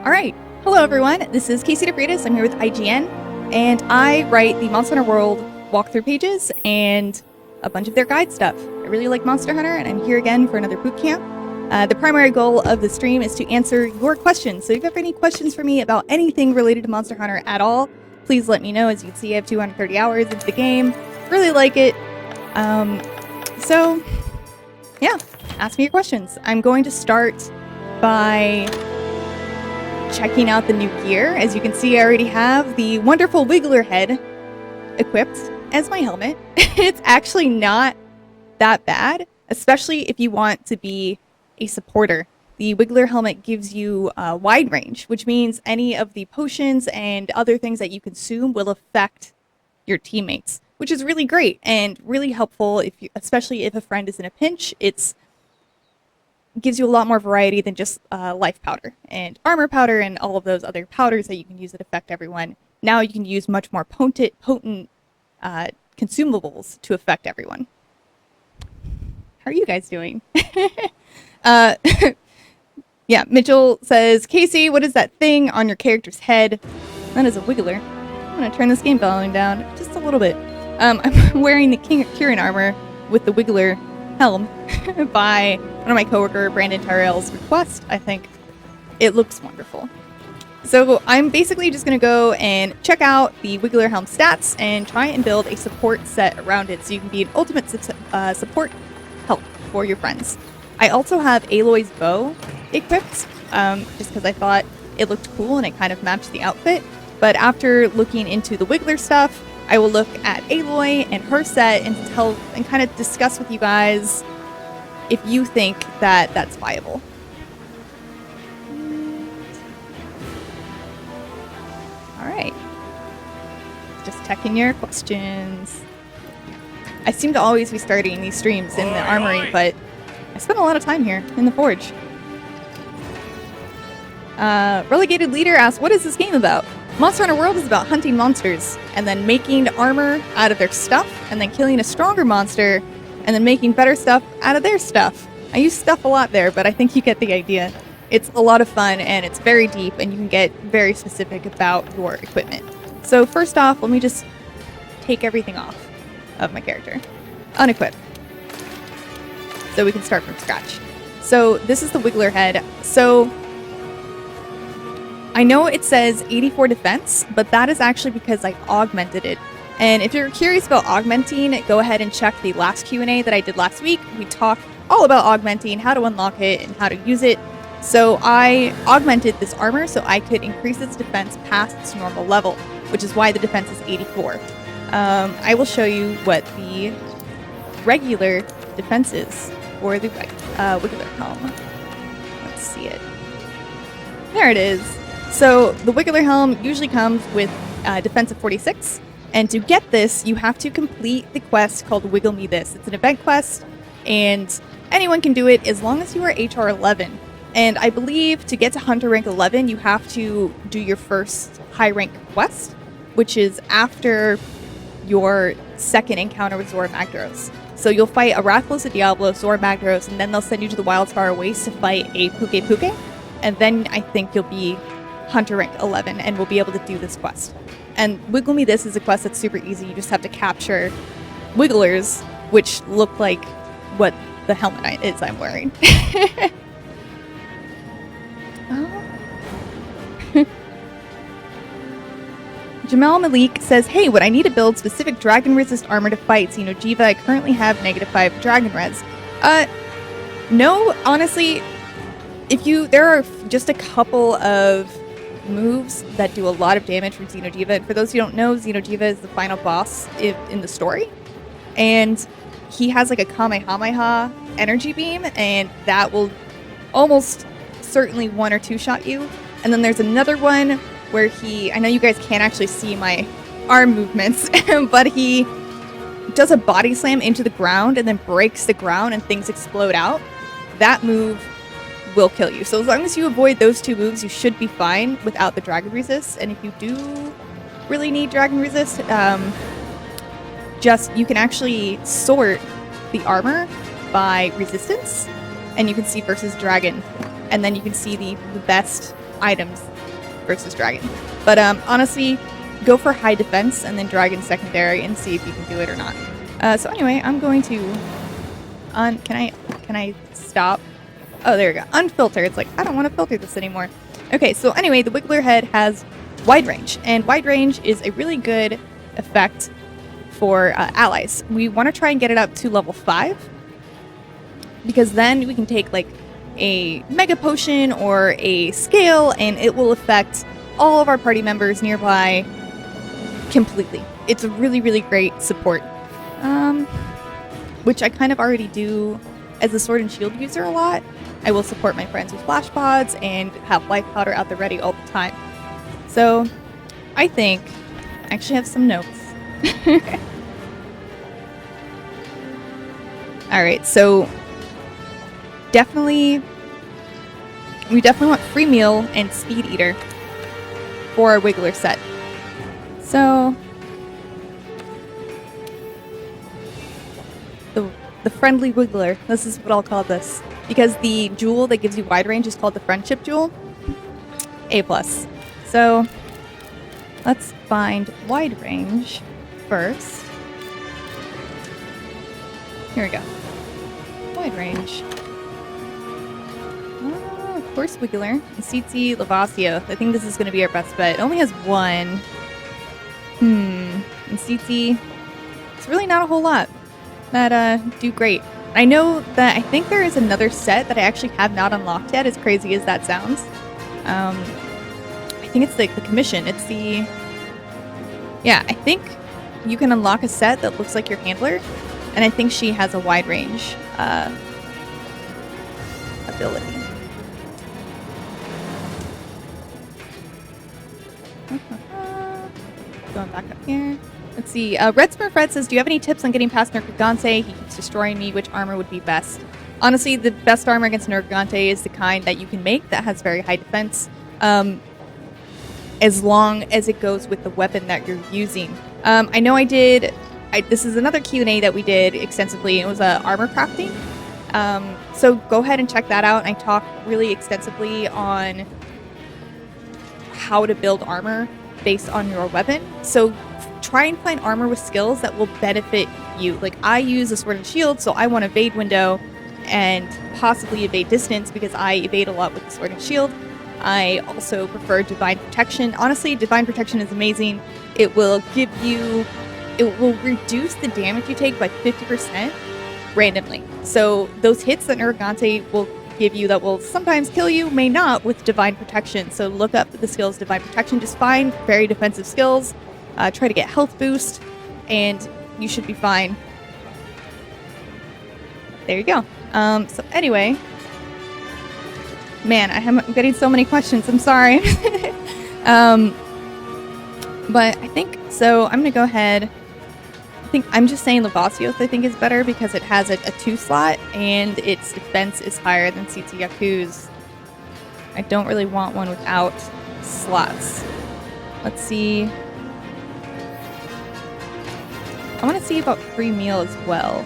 Alright, hello everyone, this is Casey DeFreitas, I'm here with IGN, and I write the Monster Hunter World walkthrough pages and a bunch of their guide stuff. I really like Monster Hunter, and I'm here again for another boot camp. The primary goal of the stream is to answer your questions, so if you have any questions for me about anything related to Monster Hunter at all, please let me know. As you can see, I have 230 hours into the game, really like it. So, yeah, ask me your questions. I'm going to start by checking out the new gear. As you can see, I already have the wonderful Wiggler head equipped as my helmet. It's actually not that bad, especially if you want to be a supporter. The Wiggler helmet gives you a wide range, which means any of the potions and other things that you consume will affect your teammates, which is really great and really helpful, if you, especially if a friend is in a pinch. It gives you a lot more variety than just life powder and armor powder and all of those other powders that you can use that affect everyone. Now you can use much more potent consumables to affect everyone. How are you guys doing? Yeah, Mitchell says, Casey, what is that thing on your character's head? That is a Wiggler. I'm going to turn this game volume down just a little bit. I'm wearing the Kieran armor with the Wiggler helm by one of my coworker, Brandon Tyrell's request, I think. It looks wonderful. So I'm basically just going to go and check out the Wiggler helm stats and try and build a support set around it so you can be an ultimate support help for your friends. I also have Aloy's bow equipped, just because I thought it looked cool and it kind of matched the outfit. But after looking into the Wiggler stuff, I will look at Aloy and her set and kind of discuss with you guys if you think that that's viable. Alright. Just checking your questions. I seem to always be starting these streams in the armory, but I spent a lot of time here in the forge. Relegated Leader asks, what is this game about? Monster Hunter World is about hunting monsters, and then making armor out of their stuff, and then killing a stronger monster, and then making better stuff out of their stuff. I use stuff a lot there, but I think you get the idea. It's a lot of fun, and it's very deep, and you can get very specific about your equipment. So first off, let me just take everything off of my character. Unequip. So we can start from scratch. So this is the Wiggler head. So I know it says 84 defense, but that is actually because I augmented it. And if you're curious about augmenting, go ahead and check the last Q&A that I did last week. We talked all about augmenting, how to unlock it, and how to use it. So I augmented this armor so I could increase its defense past its normal level, which is why the defense is 84. I will show you what the regular defense is for the Wiggler helm. Let's see it. There it is. So the Wiggler helm usually comes with defense of 46, and to get this, you have to complete the quest called Wiggle Me This. It's an event quest, and anyone can do it as long as you are HR 11. And I believe to get to Hunter rank 11, you have to do your first high rank quest, which is after your second encounter with Zora Magdaros. So you'll fight a Rathalos, a Diablo, Zora Magdaros, and then they'll send you to the Wildspire Waste to fight a Puke Puke, and then I think you'll be Hunter rank 11 and we'll be able to do this quest. And Wiggle Me This is a quest that's super easy. You just have to capture Wigglers, which look like what the helmet is I'm wearing. Jamal Malik says, hey, would I need to build specific dragon resist armor to fight Xeno'jiiva? I currently have -5 dragon res. No, honestly, there are just a couple of moves that do a lot of damage from Xeno'jiiva. And for those who don't know, Xeno'jiiva is the final boss in the story. And he has like a Kamehameha energy beam, and that will almost certainly one or two shot you. And then there's another one where I know you guys can't actually see my arm movements, but he does a body slam into the ground and then breaks the ground and things explode out. That move will kill you. So as long as you avoid those two moves, you should be fine without the dragon resist. And if you do really need dragon resist, you can actually sort the armor by resistance, and you can see versus dragon, and then you can see the best items versus dragon. But honestly, go for high defense and then dragon secondary and see if you can do it or not. So anyway, I'm going to can I stop? Oh, there we go. Unfilter. It's like, I don't want to filter this anymore. Okay, so anyway, the Wiggler head has wide range, and wide range is a really good effect for allies. We want to try and get it up to level 5, because then we can take like a mega potion or a scale, and it will affect all of our party members nearby completely. It's a really, really great support, which I kind of already do as a sword and shield user a lot. I will support my friends with flash pods and have life powder out there ready all the time. So I think I actually have some notes. Alright, so we definitely want free meal and speed eater for our Wiggler set. So the friendly Wiggler, this is what I'll call this, because the jewel that gives you wide range is called the friendship jewel. A+. So let's find wide range first. Here we go. Wide range. Oh, of course, Wiggler. Tsitsi, Lavasio. I think this is going to be our best bet. It only has 1. And Tsitsi, it's really not a whole lot that do great. I know that I think there is another set that I actually have not unlocked yet, as crazy as that sounds. I think it's like the commission. It's the... Yeah, I think you can unlock a set that looks like your handler, and I think she has a wide range ability. Going back up here. Let's see. Red Smurf Red says, do you have any tips on getting past Nergigante? He keeps destroying me. Which armor would be best? Honestly, the best armor against Nergigante is the kind that you can make that has very high defense, as long as it goes with the weapon that you're using. I know this is another Q&A that we did extensively. It was armor crafting. So go ahead and check that out. I talk really extensively on how to build armor based on your weapon. So try and find armor with skills that will benefit you. Like, I use a sword and shield, so I want evade window and possibly evade distance because I evade a lot with the sword and shield. I also prefer divine protection. Honestly, divine protection is amazing. It will reduce the damage you take by 50% randomly. So those hits that Nergigante will give you that will sometimes kill you may not with divine protection. So look up the skills divine protection. Just find very defensive skills. Try to get health boost, and you should be fine. There you go. So anyway, man, I'm getting so many questions. I'm sorry. But I think so. I'm gonna go ahead. I think I'm just saying Lavasios I think is better because it has a 2 slot and its defense is higher than Tsitsi-Yaku's. I don't really want one without slots. Let's see. I want to see about free meal as well.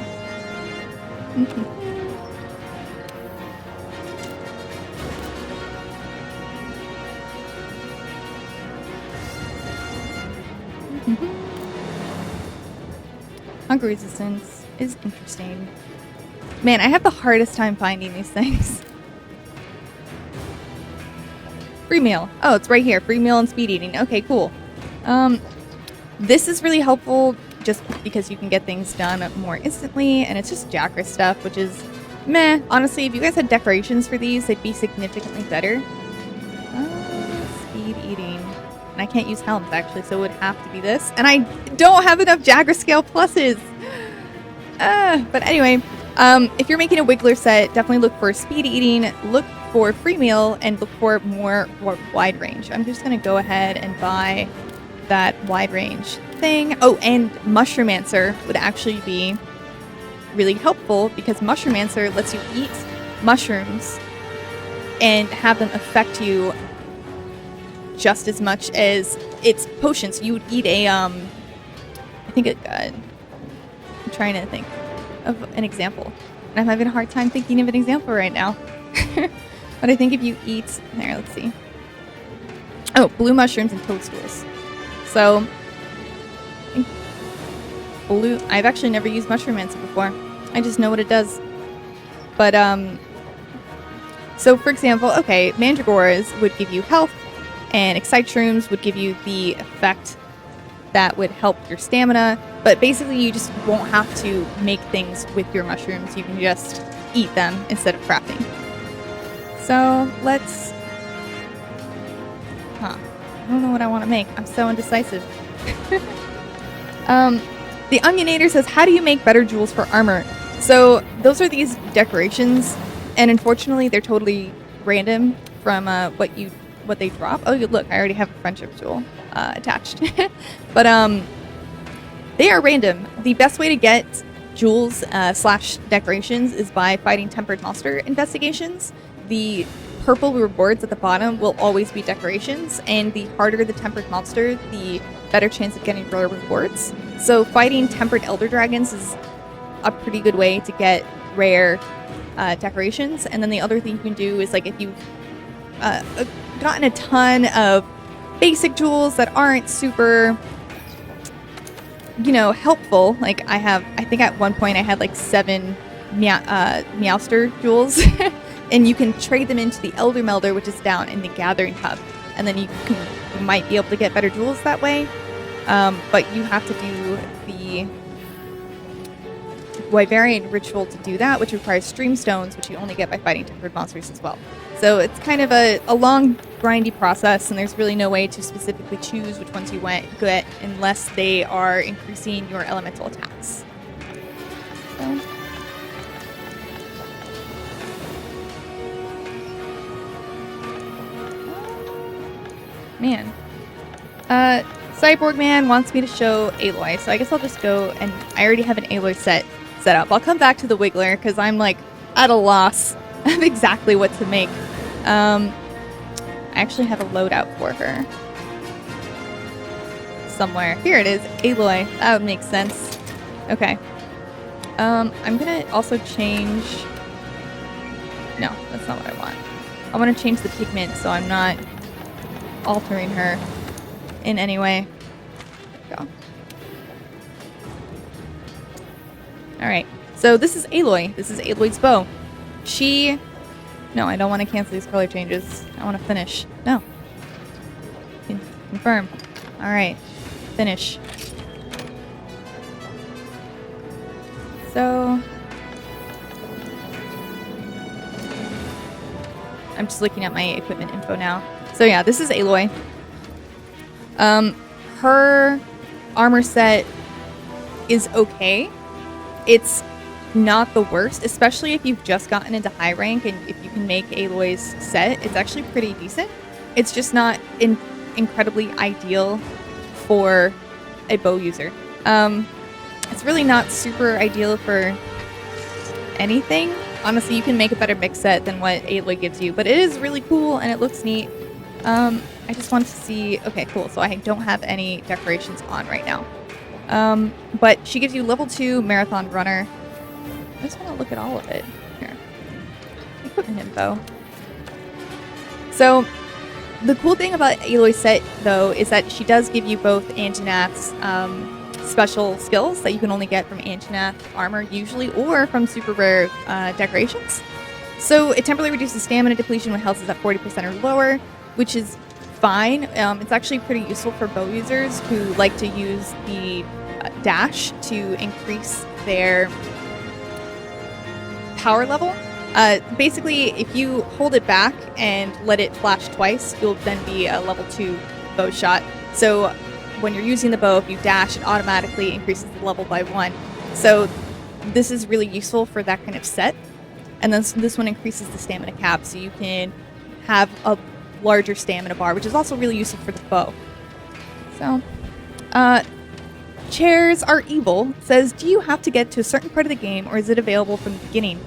Hunger resistance is interesting. Man, I have the hardest time finding these things. Free meal. Oh, it's right here. Free meal and speed eating. Okay, cool. This is really helpful just because you can get things done more instantly, and it's just Jackra stuff, which is meh. Honestly, if you guys had decorations for these, they'd be significantly better. Speed eating. And I can't use helms, actually, so it would have to be this. And I don't have enough Jackra scale pluses! But anyway, if you're making a Wiggler set, definitely look for speed eating, look for free meal, and look for more wide range. I'm just gonna go ahead and buy that wide range thing. Oh, and Mushromancer would actually be really helpful because Mushromancer lets you eat mushrooms and have them affect you just as much as its potions. You would eat a I'm trying to think of an example, and I'm having a hard time thinking of an example right now. But I think if you eat, there, let's see. Oh, blue mushrooms and toadstools. So, blue. I've actually never used Mushroom-mancer before. I just know what it does. But, so for example, okay, Mandragoras would give you health, and Excite Shrooms would give you the effect that would help your stamina, but basically you just won't have to make things with your mushrooms. You can just eat them instead of crafting. So, let's... I don't know what I want to make. I'm so indecisive. The Onionator says, how do you make better jewels for armor? So those are these decorations, and unfortunately they're totally random from what they drop. Oh, look, I already have a friendship jewel attached. But they are random. The best way to get jewels / decorations is by fighting tempered monster investigations. The purple rewards at the bottom will always be decorations, and the harder the tempered monster, the better chance of getting rare rewards. So fighting tempered elder dragons is a pretty good way to get rare decorations. And then the other thing you can do is, like, if you've gotten a ton of basic jewels that aren't super, helpful. Like I think at one point I had like 7 Meowster jewels. And you can trade them into the Elder Melder, which is down in the Gathering Hub. And then you might be able to get better jewels that way. But you have to do the Wyverian ritual to do that, which requires Stream Stones, which you only get by fighting tempered monsters as well. So it's kind of a long, grindy process, and there's really no way to specifically choose which ones you get unless they are increasing your elemental attacks. So... Man. Cyborg Man wants me to show Aloy, so I guess I'll just go, and I already have an Aloy set up. I'll come back to the Wiggler, because I'm, like, at a loss of exactly what to make. I actually have a loadout for her. Somewhere. Here it is, Aloy. That would make sense. Okay. I'm gonna also change... No, that's not what I want. I want to change the pigment so I'm not altering her in any way. There we go. Alright, so this is Aloy. This is Aloy's bow. No, I don't want to cancel these color changes. I want to finish. No. Confirm. Alright, finish. So... I'm just looking at my equipment info now. So yeah, this is Aloy. Her armor set is okay. It's not the worst, especially if you've just gotten into high rank, and if you can make Aloy's set, it's actually pretty decent. It's just not incredibly ideal for a bow user. It's really not super ideal for anything. Honestly, you can make a better mix set than what Aloy gives you, but it is really cool and it looks neat. I just want to see... Okay, cool. So I don't have any decorations on right now. But she gives you level 2 Marathon Runner. I just want to look at all of it. Here. Equipment info. So, the cool thing about Aloy's set, though, is that she does give you both Anjanath's special skills that you can only get from Anjanath armor, usually, or from super rare decorations. So, it temporarily reduces stamina depletion when health is at 40% or lower, which is fine. It's actually pretty useful for bow users who like to use the dash to increase their power level. Basically, if you hold it back and let it flash twice, you'll then be a level 2 bow shot. So when you're using the bow, if you dash, it automatically increases the level by 1. So this is really useful for that kind of set. And then this one increases the stamina cap, so you can have a larger stamina bar, which is also really useful for the bow. So, Chairs Are Evil says, do you have to get to a certain part of the game, or is it available from the beginning?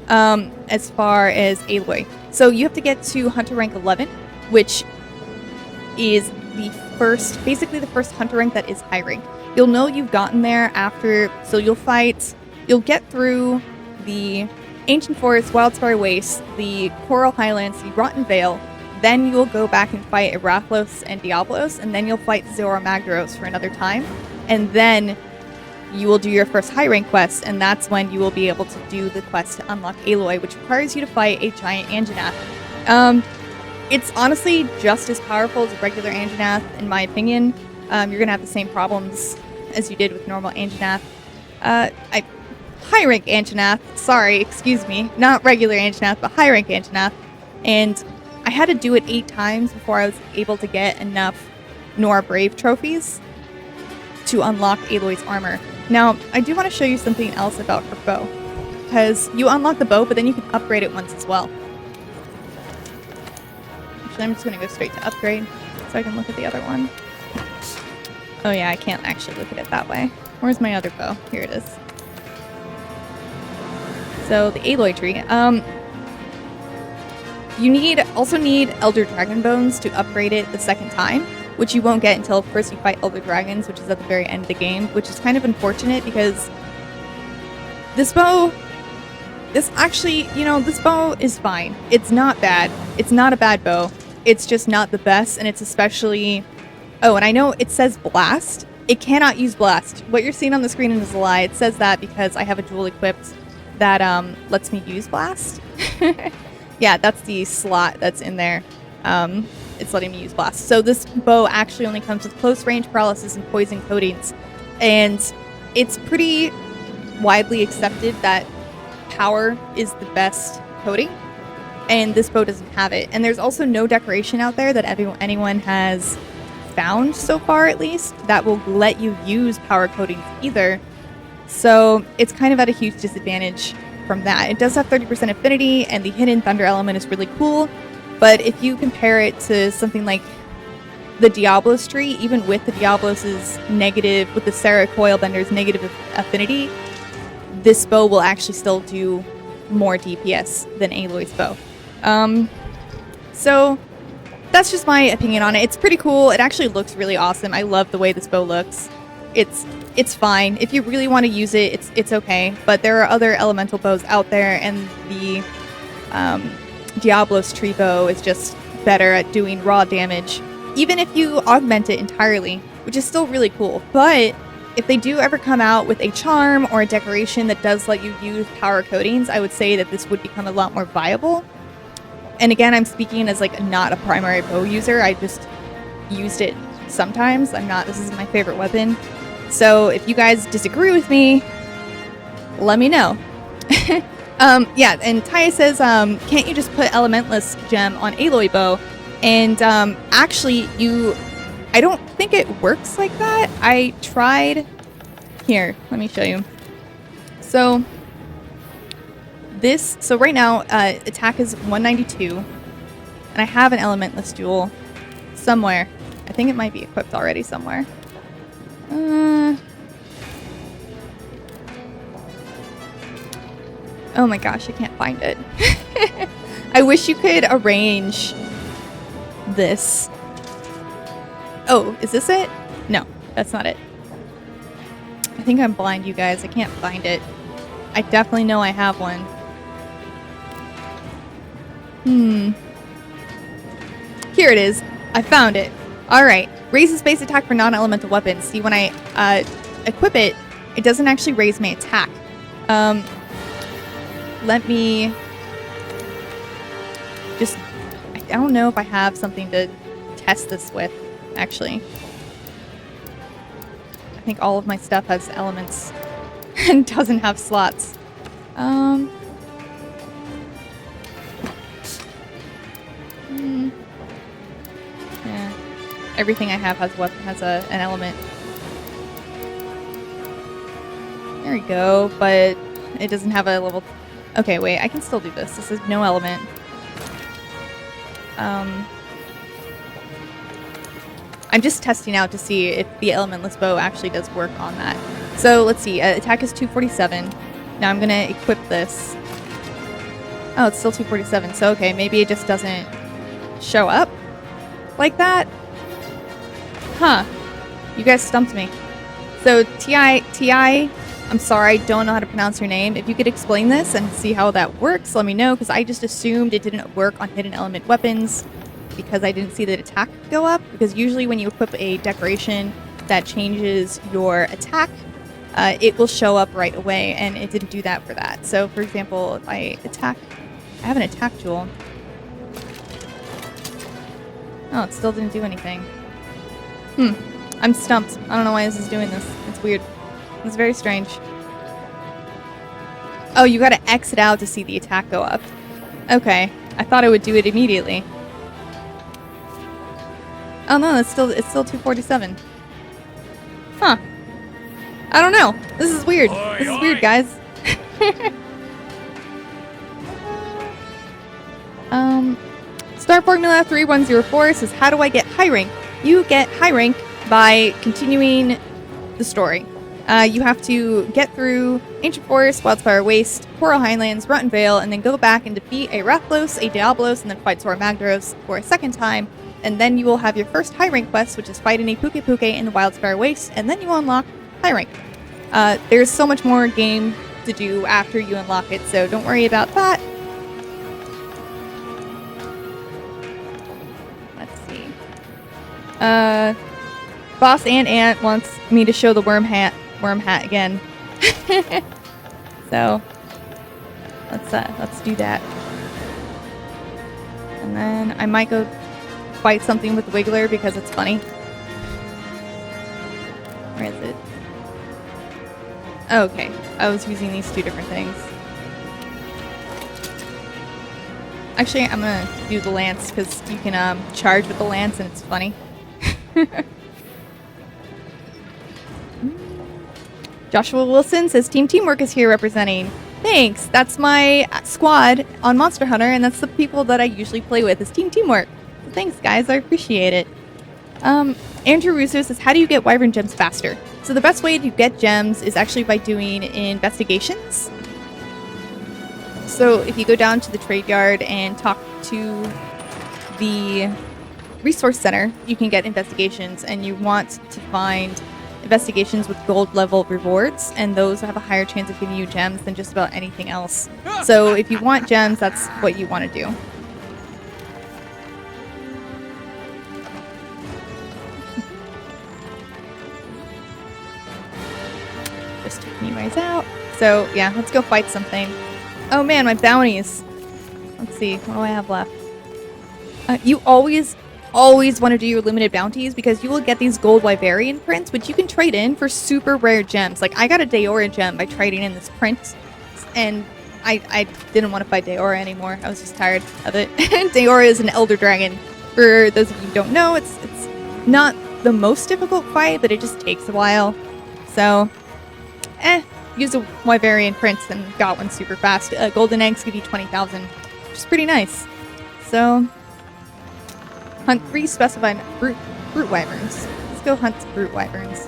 As far as Aloy. So you have to get to Hunter rank 11, which is basically the first Hunter rank that is high rank. You'll know you've gotten there after, so you'll get through the Ancient Forest, Wildspire Waste, the Coral Highlands, the Rotten Vale. then you'll go back and fight Arathlos and Diablos, and then you'll fight Zora Magdaros for another time, and then you will do your first high rank quest, and that's when you will be able to do the quest to unlock Aloy, which requires you to fight a giant Anjanath. It's honestly just as powerful as a regular Anjanath, in my opinion. You're gonna have the same problems as you did with normal Anjanath. High rank Anjanath, sorry, excuse me, not regular Anjanath, but high rank Anjanath. And I had to do it 8 times before I was able to get enough Nora Brave trophies to unlock Aloy's armor. Now, I do want to show you something else about her bow, because you unlock the bow, but then you can upgrade it once as well. Actually, I'm just going to go straight to upgrade so I can look at the other one. Oh yeah, I can't actually look at it that way. Where's my other bow? Here it is. So, the Aloy tree. You also need Elder Dragon Bones to upgrade it the second time, which you won't get until first you fight Elder Dragons, which is at the very end of the game, which is kind of unfortunate because this bow is fine. It's not bad. It's not a bad bow. It's just not the best, and it's especially... Oh, and I know it says Blast. It cannot use Blast. What you're seeing on the screen is a lie. It says that because I have a jewel equipped that lets me use Blast. Yeah, that's the slot that's in there. It's letting me use Blast. So this bow actually only comes with close range paralysis and poison coatings. And it's pretty widely accepted that power is the best coating. And this bow doesn't have it. And there's also no decoration out there that anyone has found so far, at least, that will let you use power coatings either. So it's kind of at a huge disadvantage from that. It does have 30% affinity, and the hidden thunder element is really cool, but if you compare it to something like the Diablos tree, even with the Diablos's negative, with the Sarah Coilbender's negative affinity, this bow will actually still do more DPS than Aloy's bow. So that's just my opinion on it. It's pretty cool. It actually looks really awesome. I love the way this bow looks. It's fine. If you really want to use it, it's okay. But there are other elemental bows out there, and the Diablos tree bow is just better at doing raw damage, even if you augment it entirely, which is still really cool. But if they do ever come out with a charm or a decoration that does let you use power coatings, I would say that this would become a lot more viable. And again, I'm speaking as like not a primary bow user. I just used it sometimes. This isn't my favorite weapon. So if you guys disagree with me, let me know. Yeah, and Taya says, can't you just put Elementless gem on Aloy bow? And actually, I don't think it works like that. I tried. Here, let me show you. So right now, attack is 192, and I have an Elementless jewel somewhere. I think it might be equipped already somewhere. Oh my gosh, I can't find it. I wish you could arrange this. Oh, is this it? No, that's not it. I think I'm blind, you guys. I can't find it. I definitely know I have one. Here it is. I found it. Alright. Raises base attack for non-elemental weapons. See, when I equip it, it doesn't actually raise my attack. Let me just... I don't know if I have something to test this with, actually. I think all of my stuff has elements and doesn't have slots. Yeah. Everything I have has an element. There we go, but it doesn't have a level... Okay, wait, I can still do this. This is no element. I'm just testing out to see if the elementless bow actually does work on that. So, let's see. Attack is 247. Now I'm gonna equip this. Oh, it's still 247. So, okay, maybe it just doesn't show up like that. Huh. You guys stumped me. So, Ti, I'm sorry, I don't know how to pronounce your name. If you could explain this and see how that works, let me know, because I just assumed it didn't work on hidden element weapons. because I didn't see the attack go up, because usually when you equip a decoration that changes your attack, it will show up right away, and it didn't do that for that. So, for example, if I attack... I have an attack jewel. Oh, it still didn't do anything. I'm stumped. I don't know why this is doing this. It's weird. It's very strange. Oh, you gotta exit out to see the attack go up. Okay. I thought it would do it immediately. Oh no, it's still 247. Huh. I don't know. This is weird. This is weird, guys. Star Formula 3104 says, how do I get high rank? You get high rank by continuing the story. You have to get through Ancient Forest, Wildspire Waste, Coral Highlands, Rotten Vale, and then go back and defeat a Rathlos, a Diablos, and then fight Sora Magdaros for a second time. And then you will have your first high rank quest, which is fighting a Puke Puke in the Wildspire Waste, and then you will unlock high rank. There's so much more game to do after you unlock it, so don't worry about that. Let's see. Boss and Ant wants me to show the worm hat again. So let's do that. And then I might go fight something with the Wiggler because it's funny. Where is it? Oh, okay. I was using these two different things. Actually, I'm gonna do the lance because you can charge with the lance and it's funny. Joshua Wilson says Team Teamwork is here representing. Thanks. That's my squad on Monster Hunter, and that's the people that I usually play with is Team Teamwork. So thanks, guys. I appreciate it. Andrew Russo says, how do you get Wyvern gems faster? So the best way to get gems is actually by doing investigations. So if you go down to the trade yard and talk to the resource center, you can get investigations, and you want to find investigations with gold level rewards, and those have a higher chance of giving you gems than just about anything else. So if you want gems, that's what you want to do. Just taking you guys out. So yeah, let's go fight something. Oh man, my bounties. Let's see, what do I have left? You always want to do your limited bounties because you will get these gold Wyverian prints, which you can trade in for super rare gems. Like, I got a Daora gem by trading in this print, and I didn't want to fight Daora anymore. I was just tired of it. Daora is an Elder Dragon. For those of you who don't know, it's not the most difficult fight, but it just takes a while. So, use a Wyverian print and got one super fast. Golden eggs give you 20,000, which is pretty nice. So, hunt 3 specified brute wyverns. Let's go hunt brute wyverns.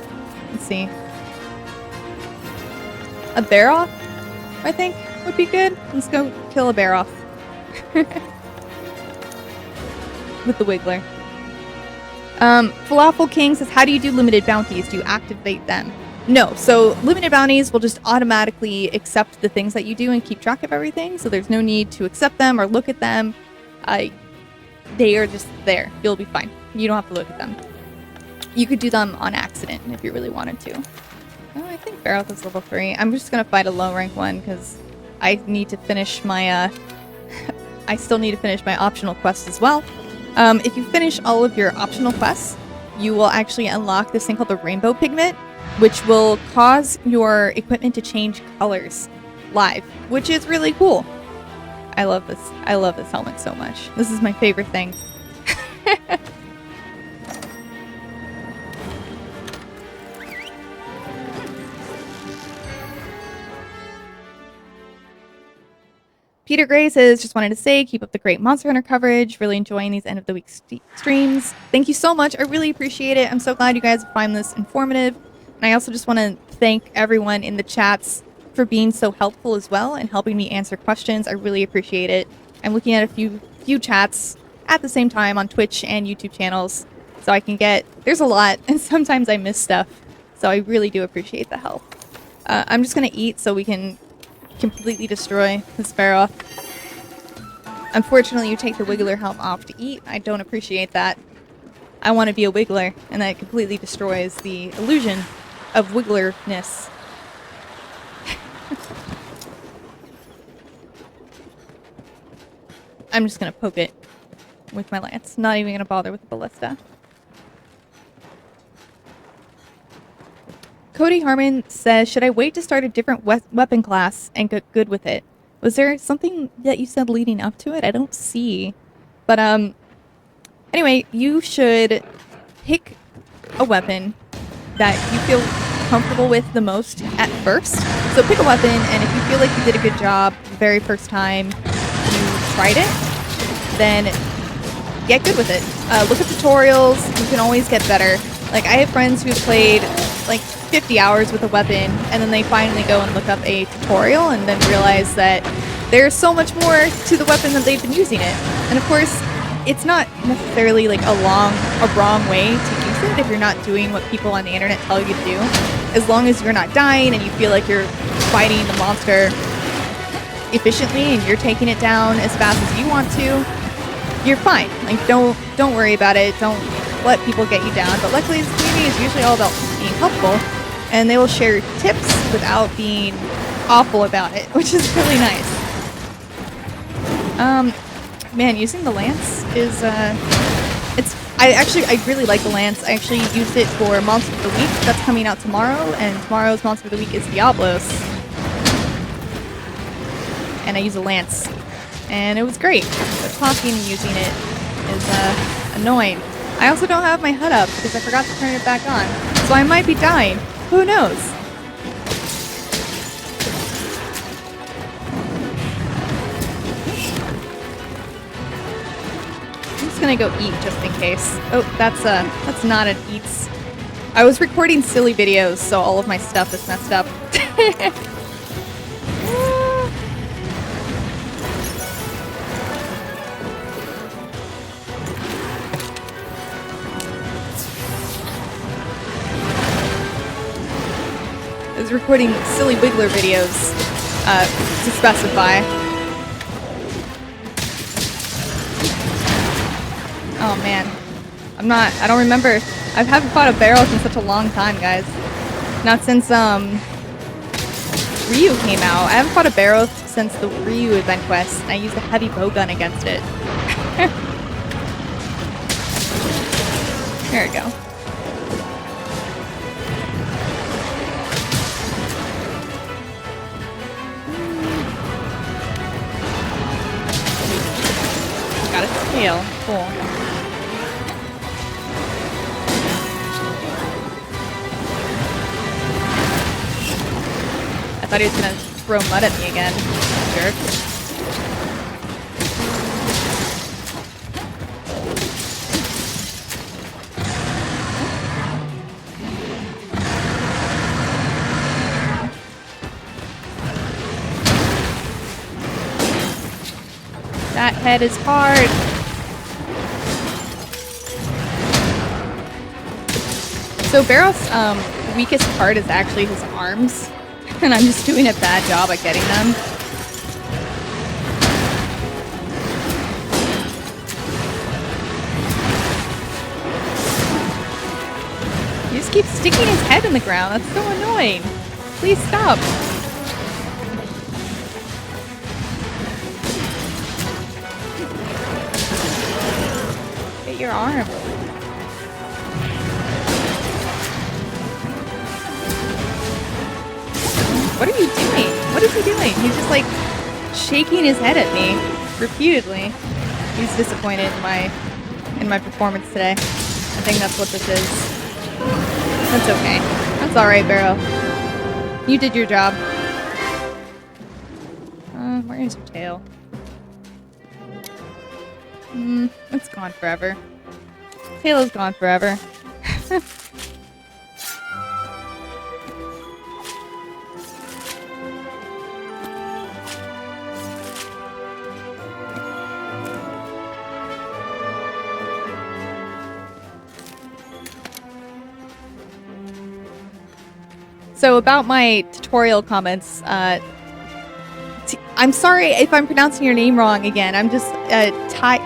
Let's see. A Baroth, I think, would be good. Let's go kill a Baroth. With the Wiggler. Falafel King says, how do you do limited bounties? Do you activate them? No, so limited bounties will just automatically accept the things that you do and keep track of everything, so there's no need to accept them or look at them. They are just there. You'll be fine. You don't have to look at them. You could do them on accident if you really wanted to. Oh, I think Baroth is level 3. I'm just gonna fight a low rank one because I need to finish my I still need to finish my optional quests as well. If you finish all of your optional quests, you will actually unlock this thing called the Rainbow Pigment, which will cause your equipment to change colors live, which is really cool. I love this. I love this helmet so much. This is my favorite thing. Peter Gray says, just wanted to say, keep up the great Monster Hunter coverage. Really enjoying these end of the week streams. Thank you so much. I really appreciate it. I'm so glad you guys find this informative. And I also just want to thank everyone in the chats for being so helpful as well and helping me answer questions. I really appreciate it. I'm looking at a few chats at the same time on Twitch and YouTube channels, so I can get... There's a lot, and sometimes I miss stuff. So I really do appreciate the help. I'm just going to eat so we can completely destroy this Baroth. Unfortunately, you take the Wiggler helm off to eat. I don't appreciate that. I want to be a Wiggler, and that completely destroys the illusion of Wigglerness. I'm just gonna poke it with my lance. Not even gonna bother with the ballista. Cody Harmon says, should I wait to start a different weapon class and get good with it? Was there something that you said leading up to it? I don't see. But, anyway, you should pick a weapon that you feel comfortable with the most at first. So pick a weapon, and if you feel like you did a good job the very first time you tried it, then get good with it. Look at tutorials. You can always get better. Like, I have friends who've played like 50 hours with a weapon, and then they finally go and look up a tutorial and then realize that there's so much more to the weapon that they've been using it. And of course, it's not necessarily like a wrong way to use it if you're not doing what people on the internet tell you to do. As long as you're not dying and you feel like you're fighting the monster efficiently and you're taking it down as fast as you want to, you're fine. Like, don't worry about it. Don't let people get you down. But luckily, this community is usually all about being helpful, and they will share tips without being awful about it, which is really nice. Man, using the lance is I really like the lance. I actually used it for Monster of the Week that's coming out tomorrow, and tomorrow's Monster of the Week is Diablos. And I use a lance, and it was great. But talking and using it is annoying. I also don't have my HUD up because I forgot to turn it back on, so I might be dying. Who knows? I'm just gonna go eat just in case. Oh, that's not an eats. I was recording silly videos, so all of my stuff is messed up. I was recording silly Wiggler videos, to specify. Oh man. I don't remember. I haven't fought a Barroth in such a long time, guys. Not since, Ryu came out. I haven't fought a Barroth since the Ryu event quest, and I used a heavy bowgun against it. There we go. Got its tail. Cool. I thought he was gonna throw mud at me again. Jerk. That head is hard. So Barroth's weakest part is actually his arms, and I'm just doing a bad job at getting them. He just keeps sticking his head in the ground. That's so annoying. Please stop. Get your arm. What are you doing? What is he doing? He's just like shaking his head at me repeatedly. He's disappointed in my performance today. I think that's what this is. That's okay. That's alright, Barrow. You did your job. Where is your tail? It's gone forever. Tail is gone forever. So about my tutorial comments, I'm sorry if I'm pronouncing your name wrong again. I'm just Tiai.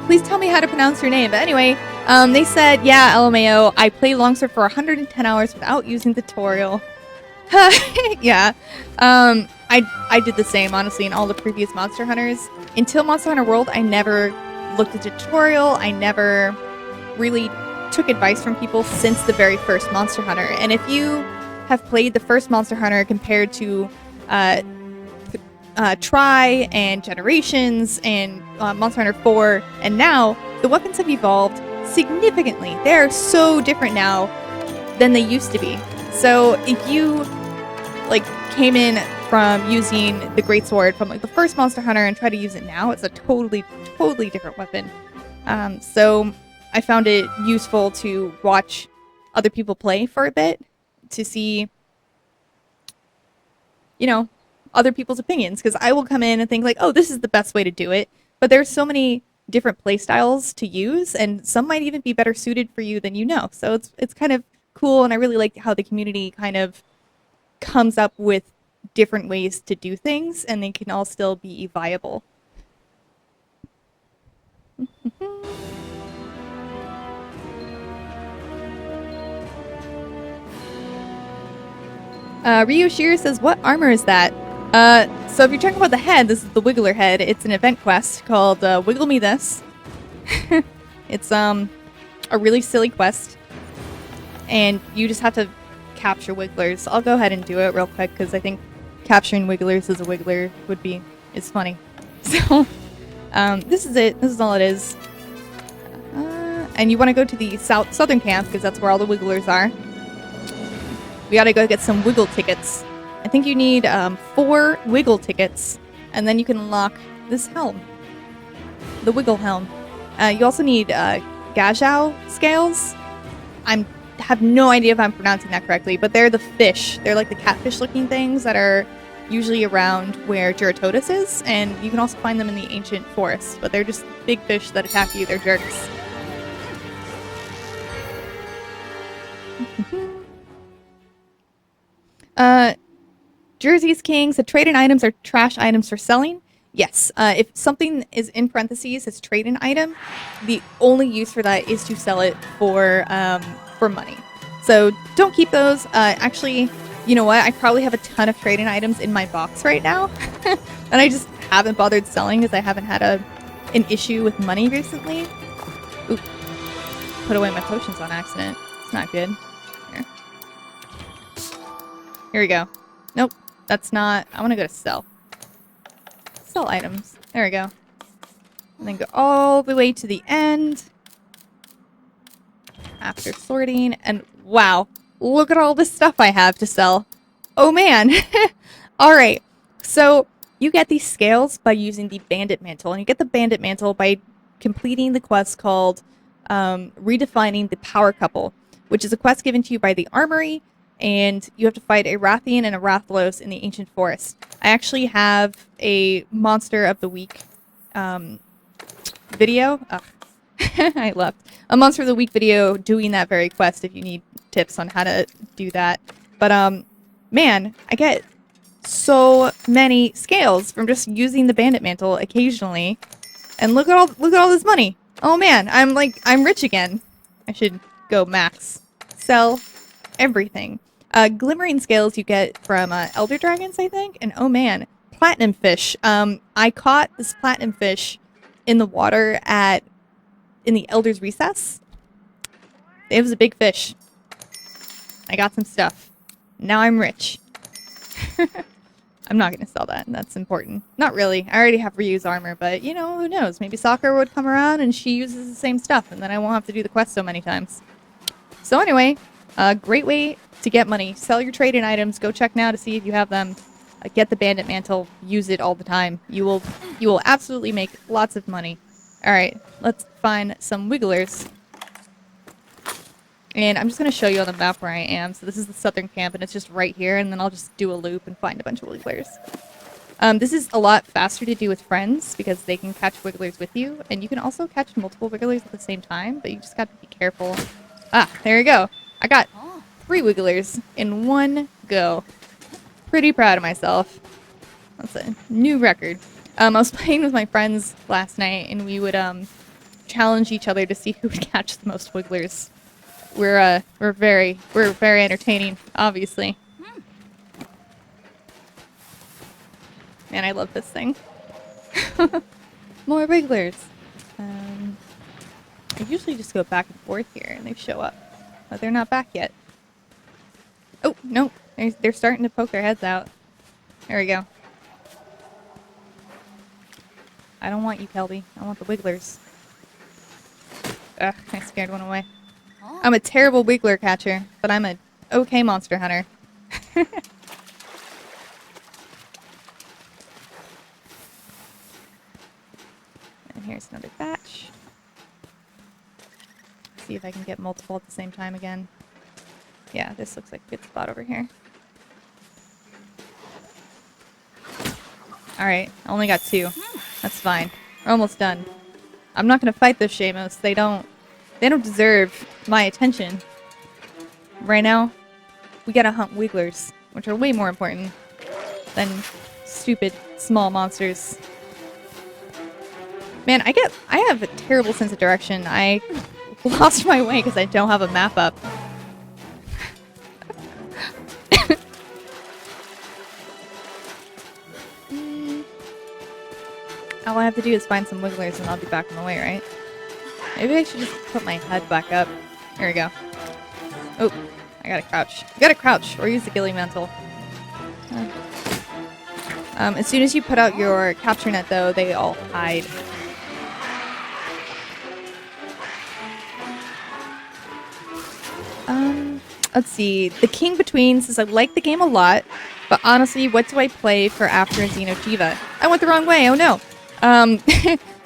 Please tell me how to pronounce your name. But anyway, they said, yeah, LMAO, I played Longsword for 110 hours without using the tutorial. Yeah. I did the same, honestly, in all the previous Monster Hunters. Until Monster Hunter World, I never looked at the tutorial. I never really took advice from people since the very first Monster Hunter. And if you have played the first Monster Hunter compared to Try and Generations and Monster Hunter 4, and now, the weapons have evolved significantly. They're so different now than they used to be. So if you like came in from using the Greatsword from like the first Monster Hunter and try to use it now, it's a totally different weapon. So I found it useful to watch other people play for a bit to see, you know, other people's opinions, because I will come in and think like, oh, this is the best way to do it, but there's so many different play styles to use, and some might even be better suited for you than you know. So it's kind of cool, and I really like how the community kind of comes up with different ways to do things, and they can all still be viable. Ryu Shear says, what armor is that? So if you're talking about the head, this is the Wiggler head. It's an event quest called Wiggle Me This. It's a really silly quest, and you just have to capture Wigglers. I'll go ahead and do it real quick because I think capturing Wigglers as a Wiggler is funny. So this is it. This is all it is. And you want to go to the southern camp because that's where all the Wigglers are. We gotta go get some Wiggle tickets. I think you need 4 Wiggle tickets, and then you can unlock this helm. The Wiggle helm. You also need Gajau scales. I have no idea if I'm pronouncing that correctly, but they're the fish. They're like the catfish looking things that are usually around where Juratotus is, and you can also find them in the ancient forest, but they're just big fish that attack you. They're jerks. Jersey's King said trade-in items are trash items for selling. Yes, if something is in parentheses as trade-in item, the only use for that is to sell it for money. So don't keep those. Actually, you know what? I probably have a ton of trade-in items in my box right now, and I just haven't bothered selling because I haven't had an issue with money recently. Oop. Put away my potions on accident. It's not good. Here we go. Nope, that's not... I want to go to sell. Sell items. There we go. And then go all the way to the end. After sorting. And wow, look at all this stuff I have to sell. Oh man. Alright, so you get these scales by using the Bandit Mantle. And you get the Bandit Mantle by completing the quest called Redefining the Power Couple, which is a quest given to you by the Armory. And you have to fight a Rathian and a Rathlos in the Ancient Forest. I actually have a Monster of the Week video. Ugh. I left. A Monster of the Week video doing that very quest if you need tips on how to do that. But, man, I get so many scales from just using the Bandit Mantle occasionally. And look at all this money. Oh man, I'm rich again. I should go max. Sell everything. Glimmering scales you get from Elder Dragons, I think. And oh man, platinum fish. I caught this platinum fish in the water in the Elder's Recess. It was a big fish. I got some stuff. Now I'm rich. I'm not going to sell that. That's important. Not really. I already have Ryu's armor, but you know, who knows? Maybe Sakura would come around and she uses the same stuff, and then I won't have to do the quest so many times. So anyway, a great way to get money. Sell your trade-in items. Go check now to see if you have them. Get the Bandit Mantle. Use it all the time. You will absolutely make lots of money. Alright, let's find some Wigglers. And I'm just going to show you on the map where I am. So this is the southern camp, and it's just right here, and then I'll just do a loop and find a bunch of Wigglers. This is a lot faster to do with friends, because they can catch Wigglers with you, and you can also catch multiple Wigglers at the same time, but you just got to be careful. Ah, there you go. I got 3 Wigglers in one go. pretty proud of myself. That's a new record. I was playing with my friends last night, and we would challenge each other to see who would catch the most wigglers. We're very entertaining, obviously. Man, I love this thing. More wigglers. I usually just go back and forth here, and they show up, but they're not back yet. Oh no, they're starting to poke their heads out. There we go. I don't want you, Kelby. I want the wigglers. Ugh, I scared one away. I'm a terrible wiggler catcher, but I'm a okay monster hunter. And here's another batch. See if I can get multiple at the same time again. Yeah, this looks like a good spot over here. Alright, I only got 2. That's fine. We're almost done. I'm not gonna fight those Shamos. They don't deserve my attention. Right now, we gotta hunt wigglers, which are way more important than stupid small monsters. Man, I have a terrible sense of direction. I lost my way because I don't have a map up. All I have to do is find some wigglers and I'll be back on the way, right? Maybe I should just put my head back up. There we go. Oh, I gotta crouch. You gotta crouch or use the ghillie mantle. As soon as you put out your capture net, though, they all hide. Let's see. The King Between says, I like the game a lot, but honestly, what do I play for after Xeno'jiiva? I went the wrong way, oh no.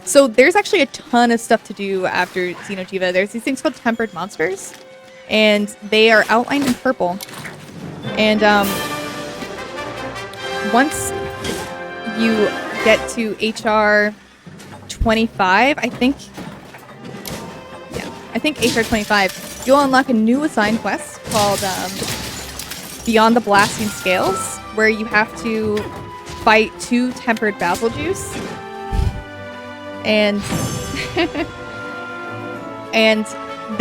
So there's actually a ton of stuff to do after Xeno'jiiva. There's these things called Tempered Monsters, and they are outlined in purple. And once you get to HR 25, I think HR 25, you'll unlock a new assigned quest called Beyond the Blasting Scales, where you have to fight 2 tempered basil juice. And and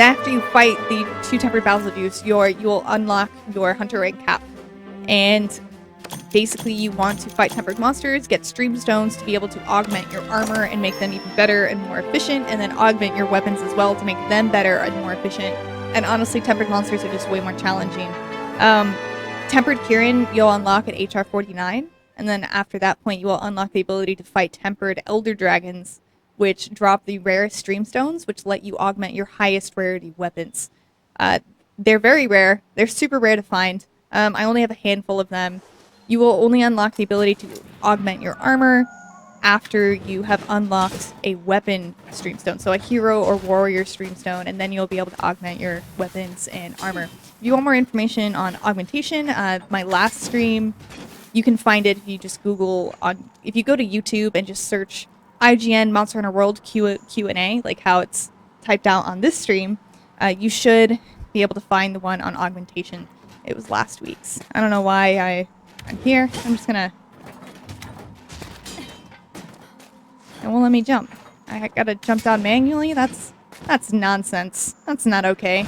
after you fight the 2 tempered basil juice, you'll unlock your hunter rank cap. And basically you want to fight tempered monsters, get stream stones to be able to augment your armor and make them even better and more efficient, and then augment your weapons as well to make them better and more efficient. And honestly, tempered monsters are just way more challenging. Tempered Kirin you'll unlock at HR 49, and then after that point you will unlock the ability to fight tempered elder dragons, which drop the rarest stream stones, which let you augment your highest rarity weapons. They're very rare. They're super rare to find. I only have a handful of them. You will only unlock the ability to augment your armor after you have unlocked a weapon streamstone, so a hero or warrior streamstone, and then you'll be able to augment your weapons and armor. If you want more information on augmentation, my last stream, you can find it if you just Google if you go to YouTube and just search IGN Monster Hunter World Q&A, like how it's typed out on this stream, you should be able to find the one on augmentation. It was last week's. I don't know why I'm here. I'm just gonna... It won't let me jump. I gotta jump down manually? That's nonsense. That's not okay.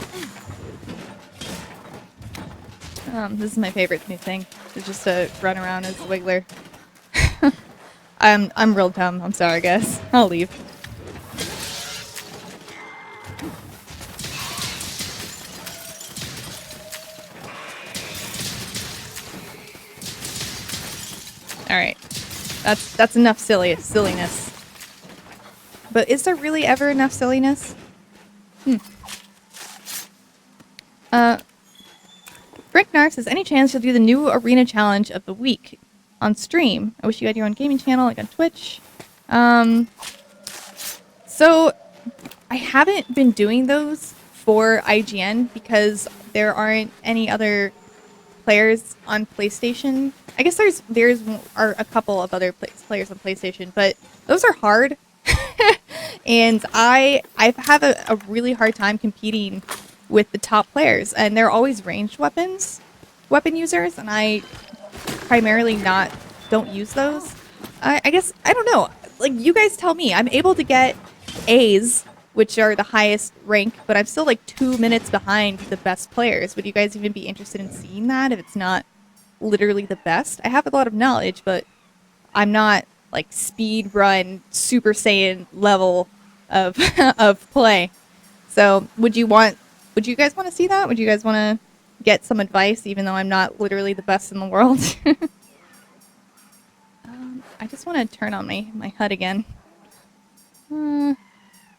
This is my favorite new thing. It's just to run around as a wiggler. I'm real dumb. I'm sorry, guys. I'll leave. Alright. That's enough silliness. But is there really ever enough silliness? Brick Narc says, any chance you'll do the new arena challenge of the week on stream? I wish you had your own gaming channel, like on Twitch. So, I haven't been doing those for IGN because there aren't any other players on PlayStation. I guess there's a couple of other players on PlayStation, but those are hard. And I have a really hard time competing with the top players, and they're always ranged weapon users, and I primarily don't use those. I guess, I don't know. Like, you guys tell me. I'm able to get A's, which are the highest rank, but I'm still like 2 minutes behind the best players. Would you guys even be interested in seeing that if it's not literally the best? I have a lot of knowledge, but I'm not like speed run Super Saiyan level of of play. So would you guys want to see that? Would you guys want to get some advice, even though I'm not literally the best in the world? I just want to turn on my HUD again. There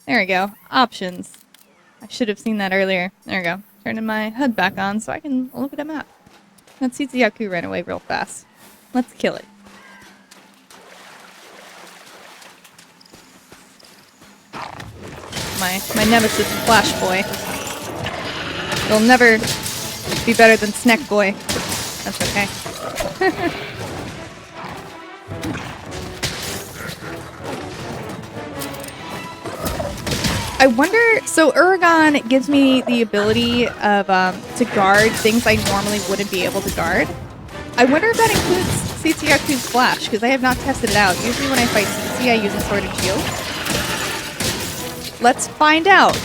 we go. Options. I should have seen that earlier. There we go. Turning my HUD back on so I can look at a map. That Yaku ran away real fast. Let's kill it. My nemesis, Flash Boy. You'll never be better than Snack Boy. That's okay. I wonder, so Uragon gives me the ability of to guard things I normally wouldn't be able to guard. I wonder if that includes Yaku's Flash, because I have not tested it out. Usually when I fight CC, I use a sword and shield. Let's find out.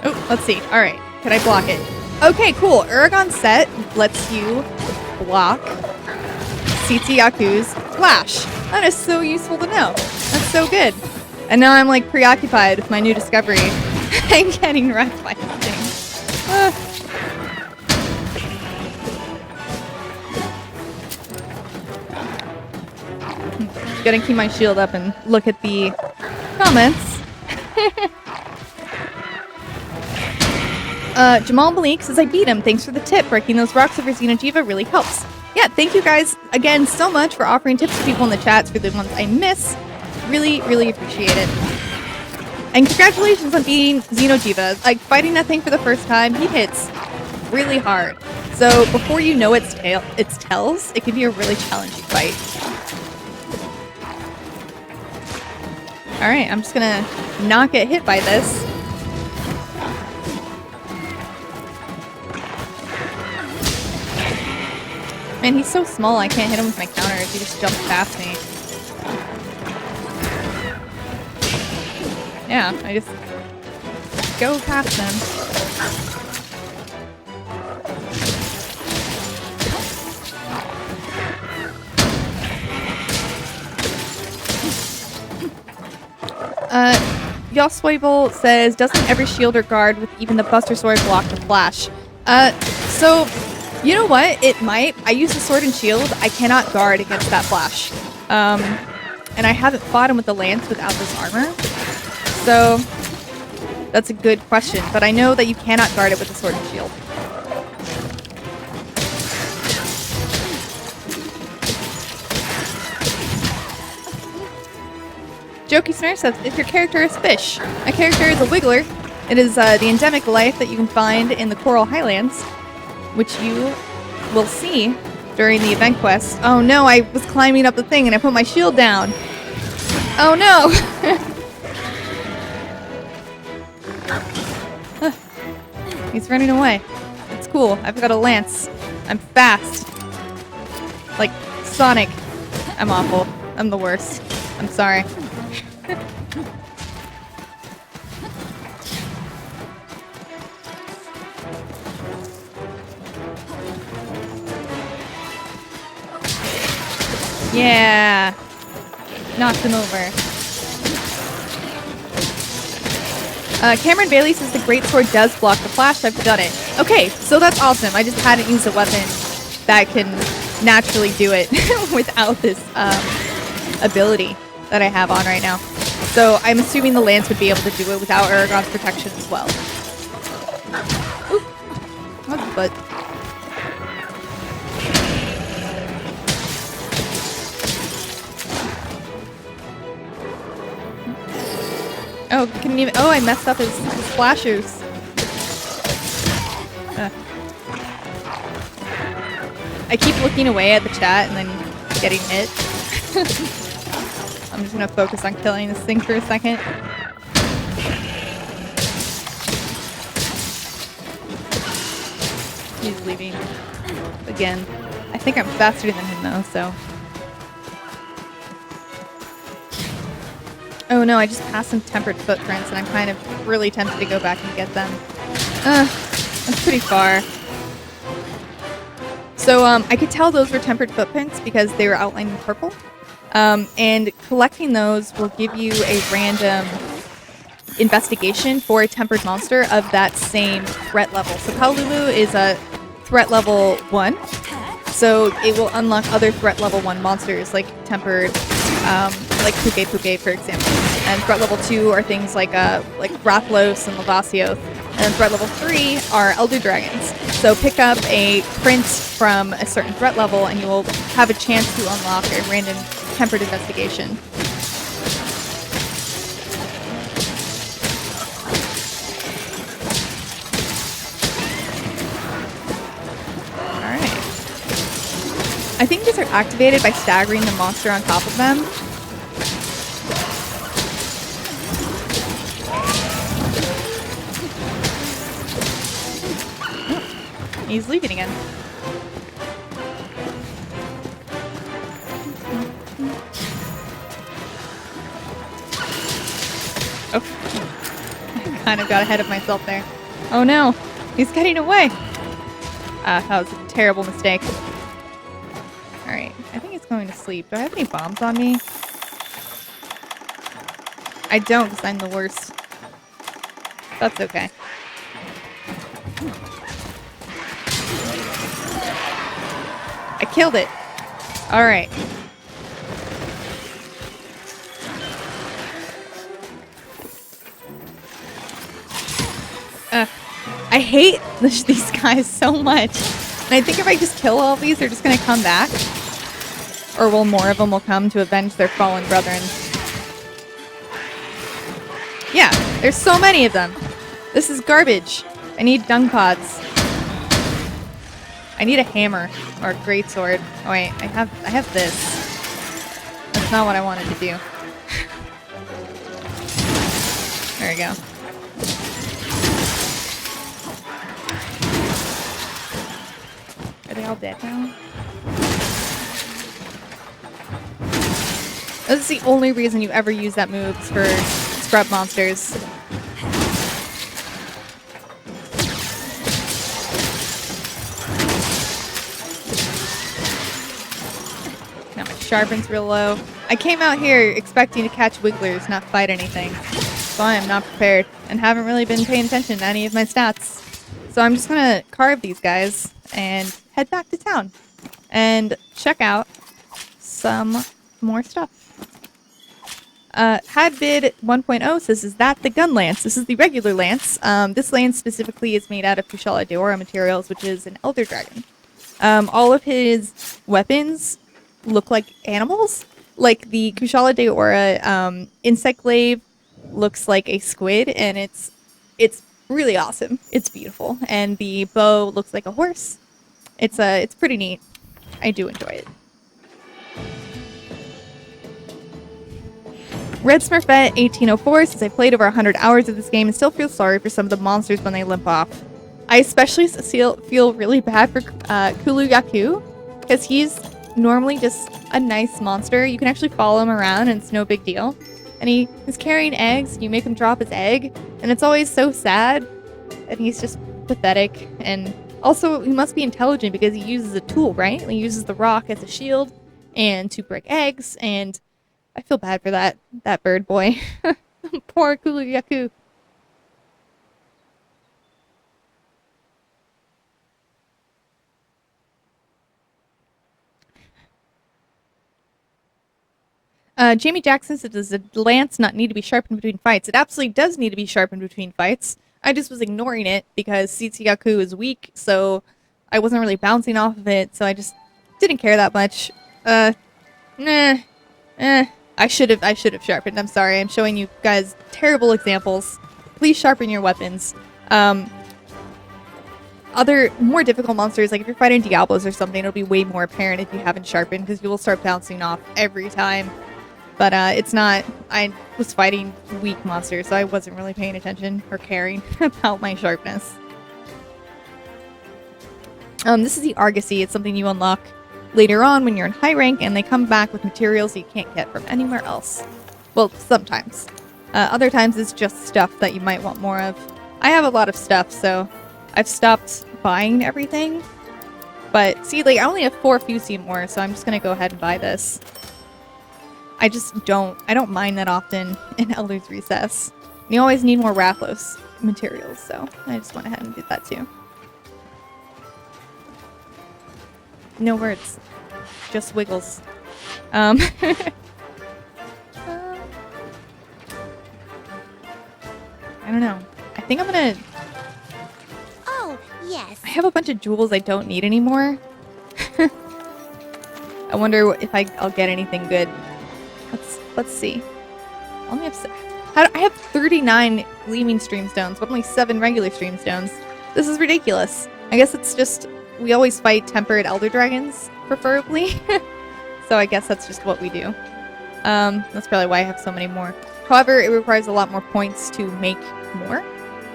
Oh, let's see. All right, can I block it? Okay, cool. Uragon's set lets you block Yaku's Flash. That is so useful to know. That's so good. And now I'm like preoccupied with my new discovery and getting wrecked by something. Gonna keep my shield up and look at the comments. Jamal Malik says, I beat him. Thanks for the tip. Breaking those rocks over Xeno'jiiva really helps. Yeah, thank you guys again so much for offering tips to people in the chats for the ones I miss. Really, really appreciate it. And congratulations on beating Xeno'jiiva. Like, fighting that thing for the first time, he hits really hard. So before you know its tells, it can be a really challenging fight. Alright, I'm just gonna not get hit by this. Man, he's so small I can't hit him with my counters. He just jumps past me. Yeah, I just go past him. Yoswable says, doesn't every shield or guard with even the Buster Sword block the Flash? So, you know what? It might. I use the Sword and Shield. I cannot guard against that Flash. And I haven't fought him with the Lance without this armor. So, that's a good question. But I know that you cannot guard it with the Sword and Shield. Jokey Snare says, if your character is fish, my character is a wiggler. It is the endemic life that you can find in the Coral Highlands, which you will see during the event quest. Oh no, I was climbing up the thing and I put my shield down. Oh no! He's running away. It's cool. I've got a lance. I'm fast. Like Sonic. I'm awful. I'm the worst. I'm sorry. Yeah. Knocked him over. Cameron Bailey says the Great Sword does block the Flash. I've done it. Okay, so that's awesome. I just hadn't used a weapon that can naturally do it without this ability that I have on right now. So I'm assuming the Lance would be able to do it without Uragon's protection as well. Oop. That's butt. Oh, couldn't even. Oh, I messed up his flashers. I keep looking away at the chat and then getting hit. I'm just gonna focus on killing this thing for a second. He's leaving. Again. I think I'm faster than him though, so. Oh no, I just passed some tempered footprints and I'm kind of really tempted to go back and get them. That's pretty far. So I could tell those were tempered footprints because they were outlined in purple. And collecting those will give you a random investigation for a tempered monster of that same threat level. So Palulu is a threat level 1. So it will unlock other threat level 1 monsters like tempered, like Puke Puke for example. And threat level 2 are things like Rathlos and Lavasioth. And threat level 3 are Elder Dragons. So pick up a print from a certain threat level and you will have a chance to unlock a random tempered investigation. Alright. I think these are activated by staggering the monster on top of them. He's leaving again. Oh. I kind of got ahead of myself there. Oh no! He's getting away! That was a terrible mistake. Alright, I think it's going to sleep. Do I have any bombs on me? I don't, because I'm the worst. That's okay. I killed it. Alright. I hate these guys so much. And I think if I just kill all these, they're just going to come back. Or will more of them will come to avenge their fallen brethren. Yeah, there's so many of them. This is garbage. I need dung pods. I need a hammer or a greatsword. Oh wait, I have this. That's not what I wanted to do. There we go. Are they all dead now? This is the only reason you ever use that move for scrub monsters. Now my sharpen's real low. I came out here expecting to catch wigglers, not fight anything. So I am not prepared and haven't really been paying attention to any of my stats. So I'm just gonna carve these guys and head back to town and check out some more stuff. Hadbid 1.0 says, is that the gun lance? This is the regular lance. This lance specifically is made out of Kushala Deora materials, which is an Elder Dragon. All of his weapons look like animals. Like the Kushala Deora insect glaive looks like a squid, and it's really awesome. It's beautiful. And the bow looks like a horse. It's pretty neat. I do enjoy it. Red Smurfette 1804 says, I played over 100 hours of this game and still feel sorry for some of the monsters when they limp off. I especially feel really bad for Kulu Yaku, because he's normally just a nice monster. You can actually follow him around and it's no big deal. And he is carrying eggs and you make him drop his egg and it's always so sad. And he's just pathetic. And also he must be intelligent because he uses a tool, right? He uses the rock as a shield and to break eggs, and I feel bad for that bird boy. Poor Kulu Yaku. Jamie Jackson said, does the lance not need to be sharpened between fights? It absolutely does need to be sharpened between fights. I just was ignoring it because Yaku is weak, so I wasn't really bouncing off of it, so I just didn't care that much. I should have sharpened. I'm sorry. I'm showing you guys terrible examples. Please sharpen your weapons. Other more difficult monsters, like if you're fighting Diablos or something, it'll be way more apparent if you haven't sharpened because you will start bouncing off every time. But it's not. I was fighting weak monsters, so I wasn't really paying attention or caring about my sharpness. This is the Argosy. It's something you unlock later on when you're in high rank, and they come back with materials you can't get from anywhere else. Well, sometimes. Other times it's just stuff that you might want more of. I have a lot of stuff, so I've stopped buying everything. But see, like, I only have 4 Fusium ore, so I'm just gonna go ahead and buy this. I don't mine that often in Elder's Recess. You always need more Rathlos materials, so I just went ahead and did that too. No words. Just wiggles. I don't know. I think I'm gonna... Oh, yes. I have a bunch of jewels I don't need anymore. I wonder if I'll get anything good. Let's see. I only have... I have 39 gleaming streamstones, but only 7 regular streamstones. This is ridiculous. I guess it's just... We always fight tempered elder dragons, preferably. So I guess that's just what we do. That's probably why I have so many more. However, it requires a lot more points to make more.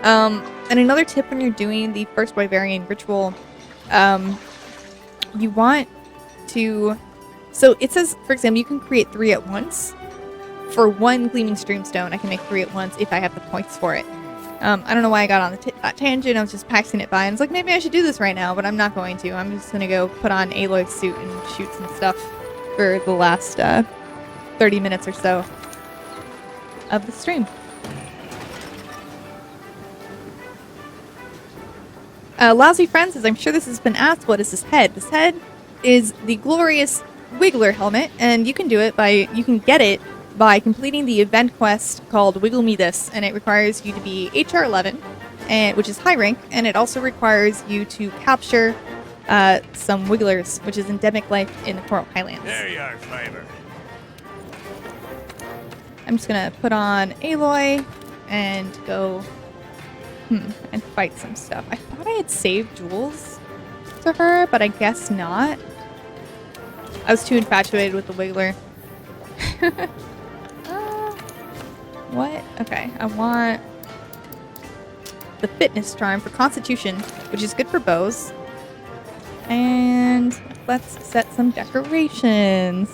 And another tip when you're doing the first Wyverian ritual, you want to... So it says, for example, you can create 3 at once. For 1 gleaming streamstone, I can make 3 at once if I have the points for it. I don't know why I got on that tangent. I was just passing it by and I was like, maybe I should do this right now, but I'm not going to. I'm just going to go put on Aloy's suit and shoot some stuff for the last 30 minutes or so of the stream. Lousy Friend says, I'm sure this has been asked, what is this head? This head is the glorious Wiggler helmet, and you can do it you can get it by completing the event quest called Wiggle Me This, and it requires you to be HR 11, which is high rank, and it also requires you to capture some Wigglers, which is endemic life in the Coral Highlands. There you are, Fiber. I'm just gonna put on Aloy and go and fight some stuff. I thought I had saved jewels to her, but I guess not. I was too infatuated with the Wiggler. What? Okay, I want the fitness charm for constitution, which is good for bows. And let's set some decorations.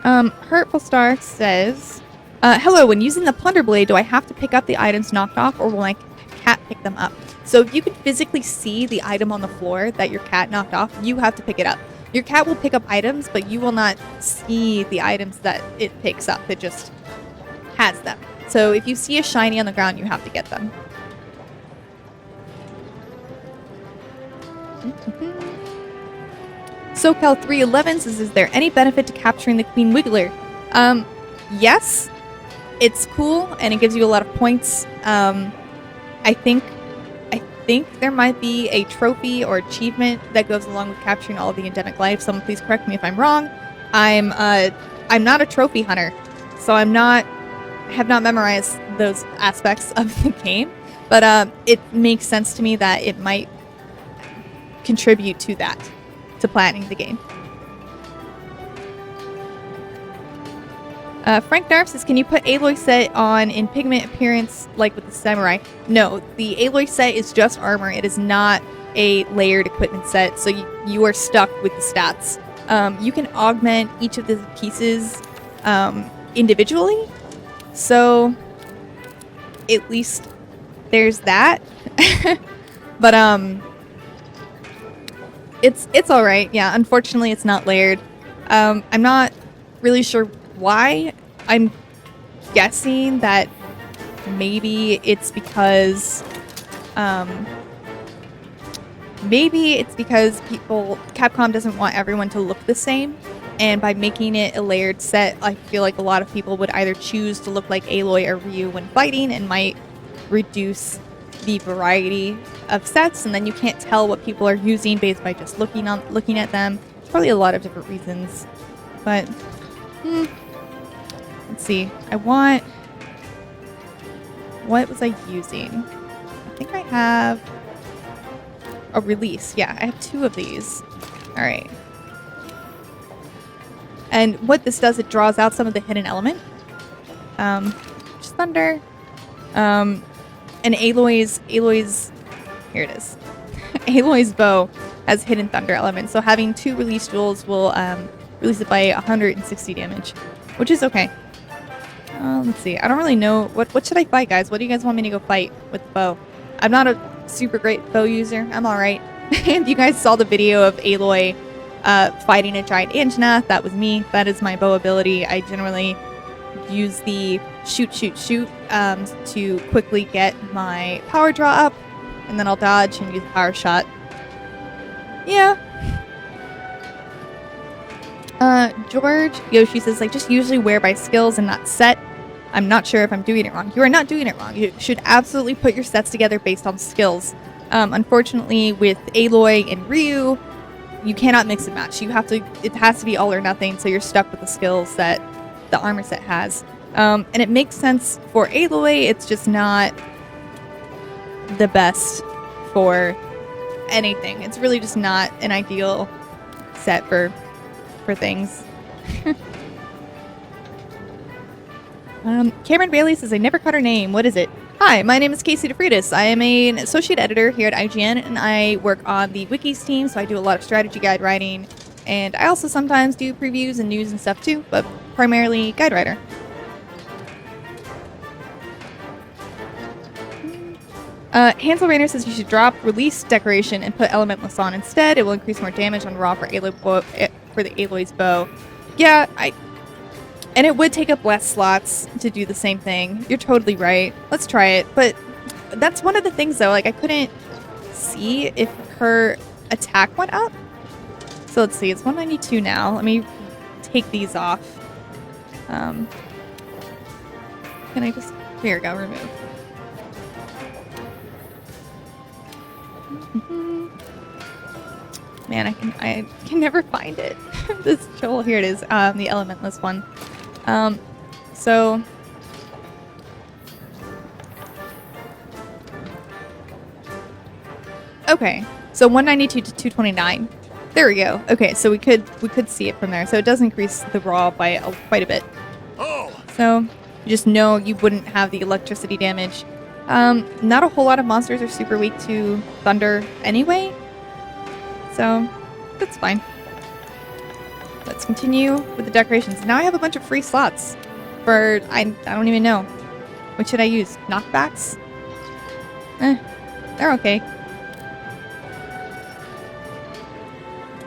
Hurtful Star says, hello, when using the plunder blade, do I have to pick up the items knocked off, or will my cat pick them up? So if you can physically see the item on the floor that your cat knocked off, you have to pick it up. Your cat will pick up items, but you will not see the items that it picks up. It just has them. So if you see a shiny on the ground, you have to get them. SoCal 311 says, is there any benefit to capturing the Queen Wiggler? Yes. It's cool, and it gives you a lot of points. I think there might be a trophy or achievement that goes along with capturing all of the endemic life. Someone please correct me if I'm wrong. I'm not a trophy hunter, so have not memorized those aspects of the game, but it makes sense to me that it might contribute to that, to platinum the game. Frank Darf says, can you put Aloy set on in pigment appearance like with the samurai? No, the Aloy set is just armor. It is not a layered equipment set, so you are stuck with the stats. You can augment each of the pieces individually, so at least there's that. But it's all right. Yeah, unfortunately, it's not layered. I'm not really sure why. I'm guessing that maybe it's because Capcom doesn't want everyone to look the same, and by making it a layered set, I feel like a lot of people would either choose to look like Aloy or Ryu when fighting, and might reduce the variety of sets, and then you can't tell what people are using based by just looking at them. There's probably a lot of different reasons, but let's see. What was I using? I think I have a release. Yeah, I have 2 of these. All right. And what this does, it draws out some of the hidden element. Just thunder. And Aloy's, here it is. Aloy's bow has hidden thunder element. So having 2 release jewels will release it by 160 damage, which is okay. Let's see. I don't really know. What should I fight, guys? What do you guys want me to go fight with the bow? I'm not a super great bow user. I'm alright. If you guys saw the video of Aloy fighting a giant Anjanath, that was me. That is my bow ability. I generally use the shoot to quickly get my power draw up, and then I'll dodge and use a power shot. Yeah. George Yoshi says, like, just usually wear by skills and not set. I'm not sure if I'm doing it wrong. You are not doing it wrong. You should absolutely put your sets together based on skills. Unfortunately, with Aloy and Ryu, you cannot mix and match. It has to be all or nothing, so you're stuck with the skills that the armor set has. And it makes sense for Aloy, it's just not the best for anything. It's really just not an ideal set for things. Cameron Bailey says, I never caught her name. What is it? Hi, my name is Casey DeFreitas. I am an associate editor here at IGN, and I work on the wikis team, so I do a lot of strategy guide writing, and I also sometimes do previews and news and stuff too, but primarily guide writer. Hansel Rainer says you should drop release decoration and put elementless on instead. It will increase more damage on raw for the Aloy's bow. Yeah, and it would take up less slots to do the same thing. You're totally right. Let's try it. But that's one of the things, though. Like, I couldn't see if her attack went up. So let's see. It's 192 now. Let me take these off. Can I just... Here we go. Remove. Man, I can never find it. This jewel. Here it is. The elementless one. So okay, so 192 to 229. There we go. Okay, so we could see it from there. So it does increase the raw by quite a bit. Oh. So you just know you wouldn't have the electricity damage. Not a whole lot of monsters are super weak to thunder anyway, so that's fine. Let's continue with the decorations. Now I have a bunch of free slots for, I don't even know. What should I use? Knockbacks? They're okay.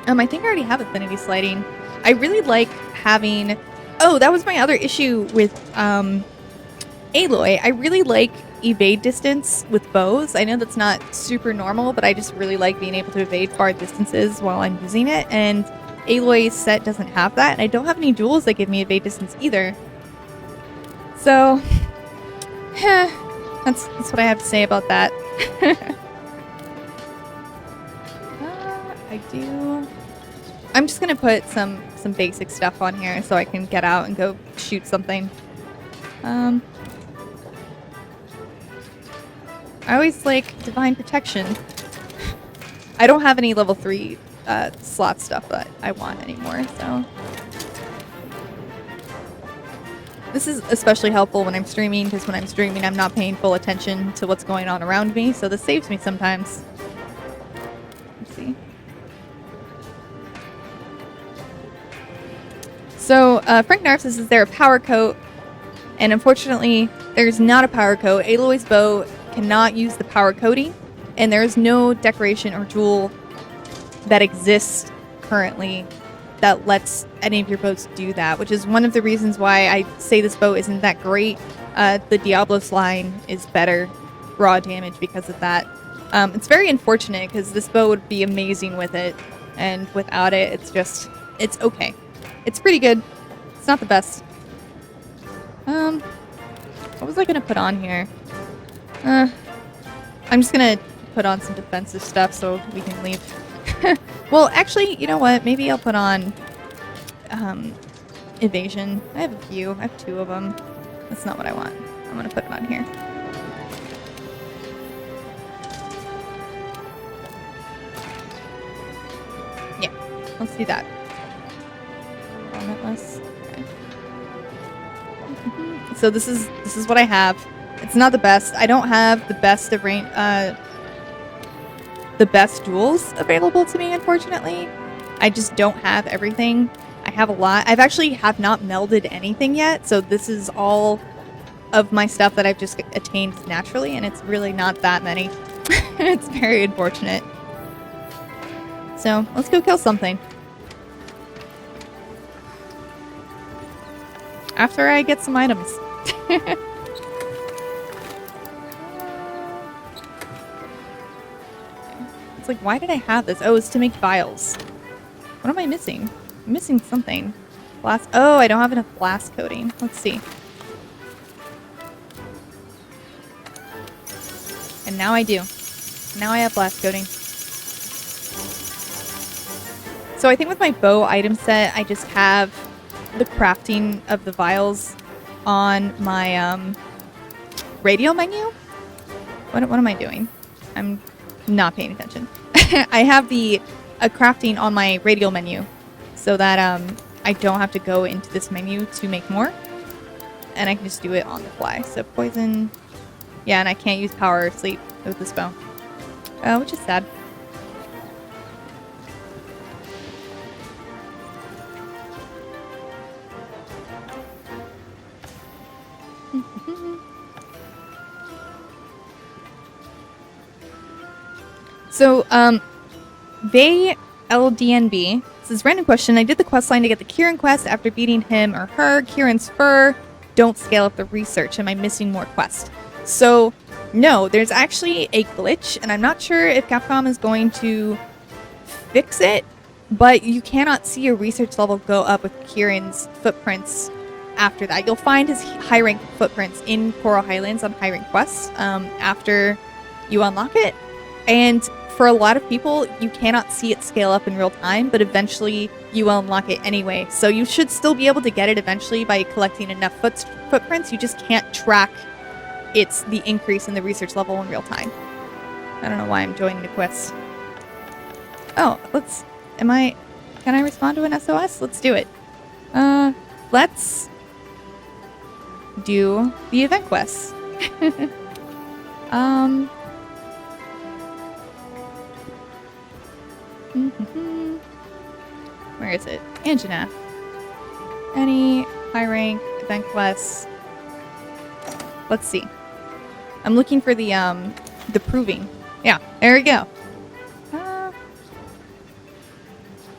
I think I already have affinity sliding. I really like having... Oh, that was my other issue with Aloy. I really like evade distance with bows. I know that's not super normal, but I just really like being able to evade far distances while I'm using it, and Aloy's set doesn't have that, and I don't have any jewels that give me evade distance either. So, that's what I have to say about that. I'm just gonna put some basic stuff on here so I can get out and go shoot something. I always like Divine Protection. I don't have any level 3 slot stuff that I want anymore, so. This is especially helpful when I'm streaming, because when I'm streaming I'm not paying full attention to what's going on around me, so this saves me sometimes. Let's see. So, Frank Narf says, is there a power coat? And unfortunately, there's not a power coat. Aloy's bow cannot use the power coating, and there is no decoration or jewel that exists currently that lets any of your bows do that, which is one of the reasons why I say this bow isn't that great. The Diablos line is better raw damage because of that. It's very unfortunate because this bow would be amazing with it, and without it, it's okay. It's pretty good. It's not the best. What was I gonna put on here? I'm just gonna put on some defensive stuff so we can leave. Well, actually, you know what? Maybe I'll put on evasion. I have a few. I have 2 of them. That's not what I want. I'm gonna put it on here. Yeah, let's do that. Elementless. Okay. So this is what I have. It's not the best. I don't have the best of range. the best duels available to me, unfortunately. I just don't have everything. I have a lot. I've actually have not melded anything yet, so this is all of my stuff that I've just attained naturally, and it's really not that many. It's very unfortunate. So, let's go kill something. After I get some items. It's like, why did I have this? Oh, it's to make vials. What am I missing? I'm missing something. Blast. Oh, I don't have enough blast coating. Let's see. And now I do. Now I have blast coating. So I think with my bow item set, I just have the crafting of the vials on my radial menu. What am I doing? I'm not paying attention. I have a crafting on my radial menu so that I don't have to go into this menu to make more, and I can just do it on the fly. So poison, yeah, and I can't use power or sleep with this bow, which is sad. So, Vay LDNB says, random question. I did the quest line to get the Kieran quest. After beating him or her, Kieran's fur, don't scale up the research. Am I missing more quests? So, no, there's actually a glitch, and I'm not sure if Capcom is going to fix it, but you cannot see your research level go up with Kieran's footprints after that. You'll find his high rank footprints in Coral Highlands on high rank quests after you unlock it. And for a lot of people, you cannot see it scale up in real time, but eventually you will unlock it anyway. So you should still be able to get it eventually by collecting enough footprints. You just can't track the increase in the research level in real time. I don't know why I'm joining the quest. Oh, can I respond to an SOS? Let's do it. Let's do the event quests. Where is it? Angina. Any high rank event quests? Let's see. I'm looking for the proving. Yeah, there we go.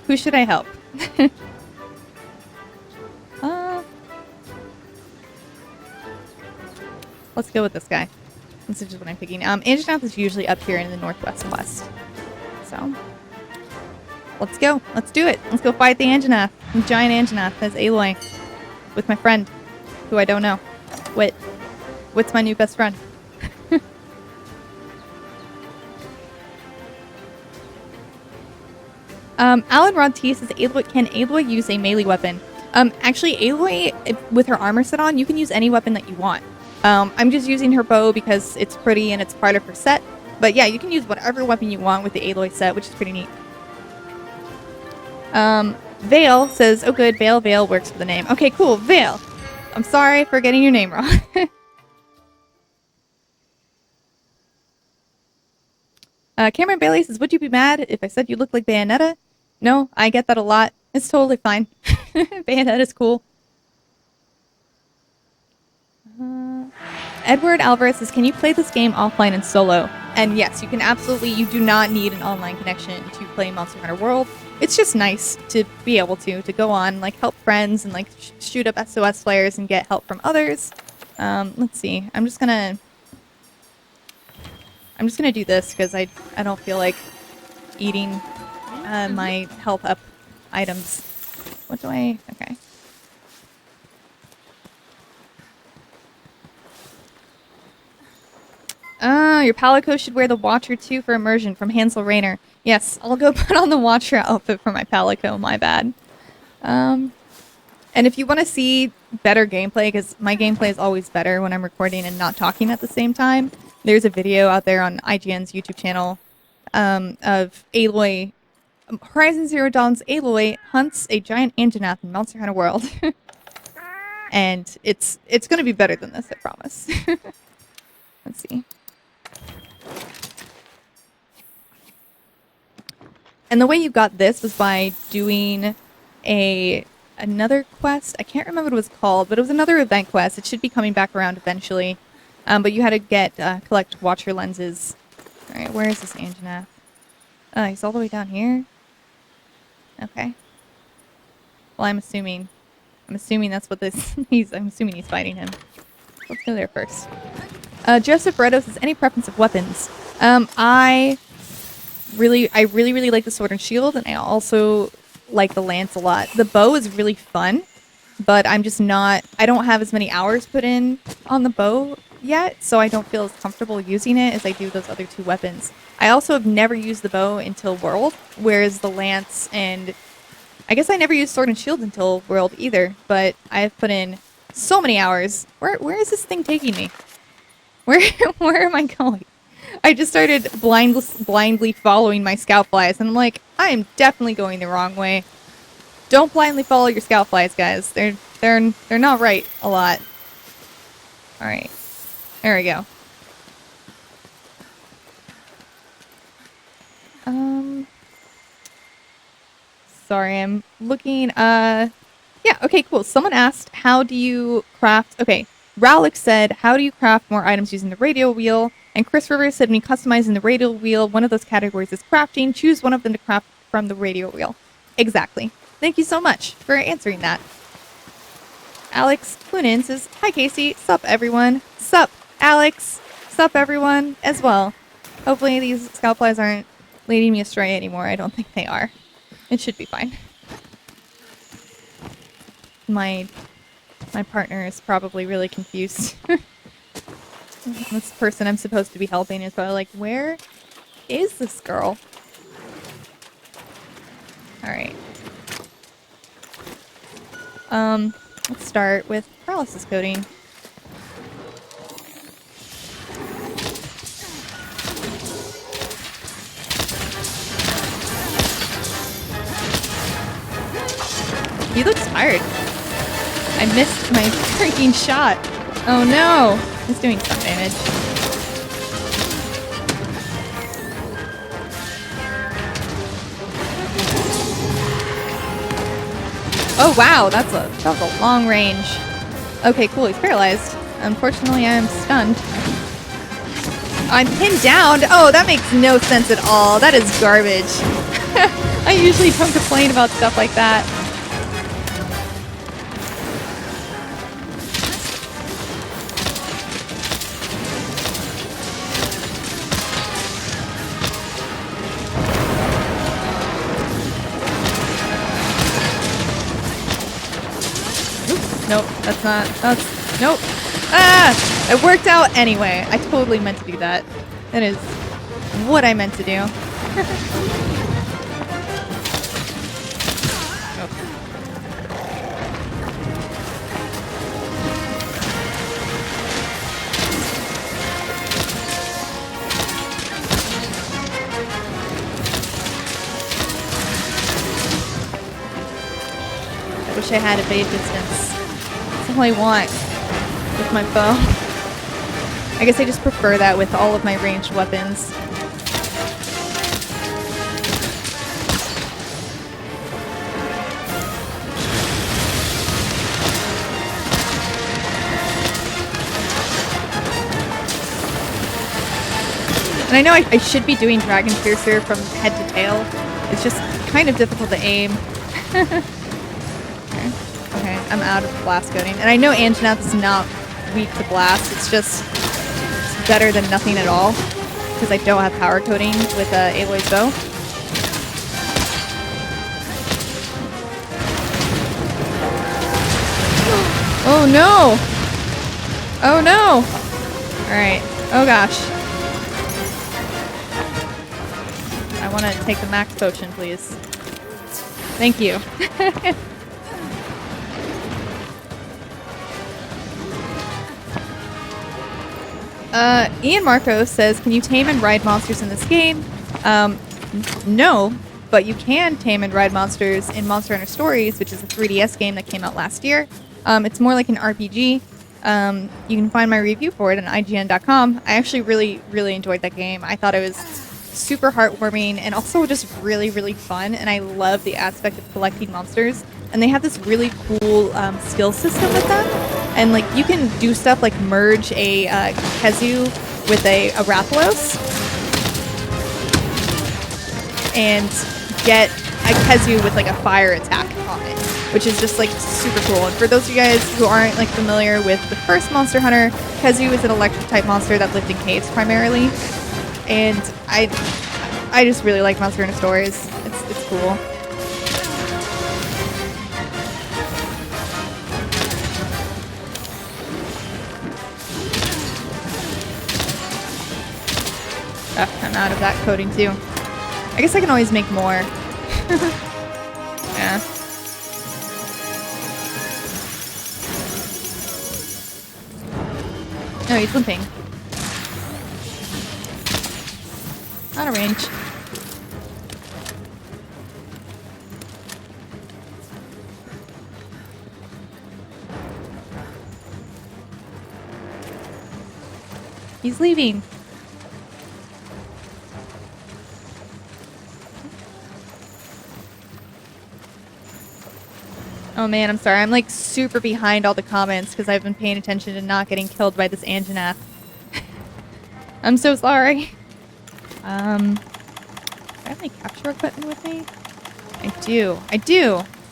Who should I help? Let's go with this guy. This is just what I'm picking. Anginath is usually up here in the northwest quest. So, let's go. Let's do it. Let's go fight the Anginath. The giant Anginath. That's Aloy. With my friend. Who I don't know. What's my new best friend? Alan Rod T says, can Aloy use a melee weapon? Actually, Aloy, with her armor set on, you can use any weapon that you want. I'm just using her bow because it's pretty and it's part of her set. But yeah, you can use whatever weapon you want with the Aloy set, which is pretty neat. Vale says, oh good, Vale works for the name. Okay, cool, Vale. I'm sorry for getting your name wrong. Cameron Bailey says, would you be mad if I said you look like Bayonetta? No, I get that a lot. It's totally fine. Bayonetta's cool. Edward Alvarez says, can you play this game offline and solo? And yes, you can absolutely. You do not need an online connection to play Monster Hunter World. It's just nice to be able to go on, like, help friends and, like, shoot up SOS flares and get help from others. Let's see. I'm just gonna do this because I don't feel like eating my health up items. What do I... Okay. Your Palico should wear the Watcher too for immersion from Hansel Rainer. Yes, I'll go put on the Watcher outfit for my Palico, my bad. And if you want to see better gameplay, because my gameplay is always better when I'm recording and not talking at the same time, there's a video out there on IGN's YouTube channel of Aloy, Horizon Zero Dawn's Aloy hunts a giant Anginath in Monster Hunter World. And it's going to be better than this, I promise. Let's see. And the way you got this was by doing another quest. I can't remember what it was called, but it was another event quest. It should be coming back around eventually. But you had to get collect Watcher lenses. All right, where is this Anjanath? Oh, he's all the way down here. Okay. Well, I'm assuming that's what this. I'm assuming he's fighting him. Let's go there first. Joseph Bredo says, any preference of weapons? I really like the sword and shield, and I also like the lance a lot. The bow is really fun, but I don't have as many hours put in on the bow yet, so I don't feel as comfortable using it as I do those other two weapons. I also have never used the bow until World, whereas the lance and I guess I never used sword and shield until World either, but I've put in so many hours. Where is this thing taking me? Where am I going? I just started blindly following my scout flies, and I'm like, I am definitely going the wrong way. Don't blindly follow your scout flies, guys. They're not right a lot. All right, there we go. Sorry, I'm looking. Yeah, okay, cool. Someone asked, how do you craft? Okay, Rowlick said, how do you craft more items using the radial wheel? And Chris Rivers said, when you customizing the radial wheel, one of those categories is crafting. Choose one of them to craft from the radial wheel. Exactly. Thank you so much for answering that. Alex Clunin says, hi Casey, sup everyone. Sup, Alex. Sup everyone as well. Hopefully these scout flies aren't leading me astray anymore. I don't think they are. It should be fine. My partner is probably really confused. This person I'm supposed to be helping is probably like, where is this girl? Alright. Let's start with paralysis coating. He looks tired. I missed my freaking shot. Oh no! He's doing some damage. Oh wow, that was a long range. Okay, cool, he's paralyzed. Unfortunately, I am stunned. I'm pinned down! Oh, that makes no sense at all. That is garbage. I usually don't complain about stuff like that. Nope, nope. Ah! It worked out anyway. I totally meant to do that. That is what I meant to do. I wish I had evade distance. That's all I want with my bow. I guess I just prefer that with all of my ranged weapons. And I know I should be doing Dragon Piercer from head to tail. It's just kind of difficult to aim. Okay, I'm out of blast coating. And I know Anjanath is not weak to blast. It's just better than nothing at all. Because I don't have power coating with Aloy's bow. Oh no! Oh no! Alright. Oh gosh. I want to take the max potion, please. Thank you. Ian Marco says, can you tame and ride monsters in this game? No, but you can tame and ride monsters in Monster Hunter Stories, which is a 3DS game that came out last year. It's more like an RPG. You can find my review for it on IGN.com. I actually really enjoyed that game. I thought it was super heartwarming and also just really, really fun. And I love the aspect of collecting monsters. And they have this really cool skill system with them. And like you can do stuff like merge a Kezu with a Rathalos and get a Kezu with like a fire attack on it, which is just like super cool. And for those of you guys who aren't like familiar with the first Monster Hunter, Kezu is an electric type monster that lived in caves primarily. And I just really like Monster Hunter stories. It's cool. Oh, I'm out of that coating too. I guess I can always make more. Yeah. No, he's limping. Out of range. He's leaving. Oh man, I'm sorry. I'm like super behind all the comments because I've been paying attention to not getting killed by this Anjanath. I'm so sorry. Do I have any capture equipment with me? I do.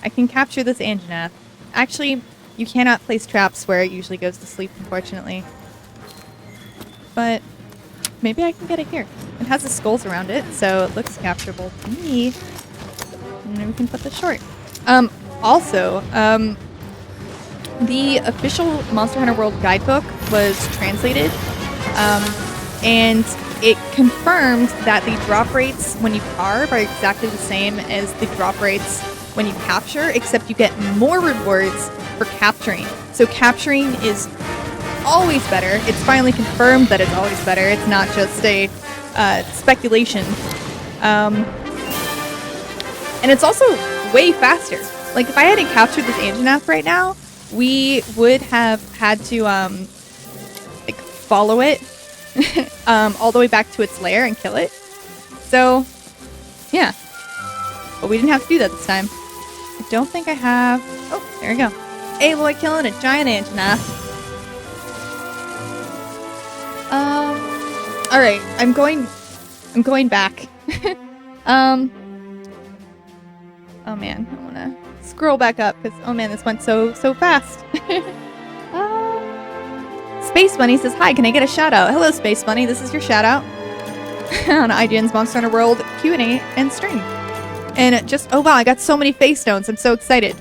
I can capture this Anjanath. Actually, you cannot place traps where it usually goes to sleep, unfortunately. But maybe I can get it here. It has the skulls around it, so it looks capturable to me. And then we can put this short. Also, the official Monster Hunter World guidebook was translated, and it confirmed that the drop rates when you carve are exactly the same as the drop rates when you capture, except you get more rewards for capturing. So capturing is always better. It's finally confirmed that it's always better. It's not just a speculation. And it's also way faster. Like, if I hadn't captured this Anjanath right now, we would have had to, like, follow it all the way back to its lair and kill it. So, yeah. But we didn't have to do that this time. I don't think I have... Oh, there we go. Aloy killing a giant Anjanath. Alright, I'm going back. Oh man, I wanna scroll back up because, oh man, this went so fast. Space Bunny says, hi, can I get a shout out? Hello, Space Bunny, this is your shout out on IGN's Monster Hunter World Q&A and stream. And just, oh wow, I got so many face stones. I'm so excited.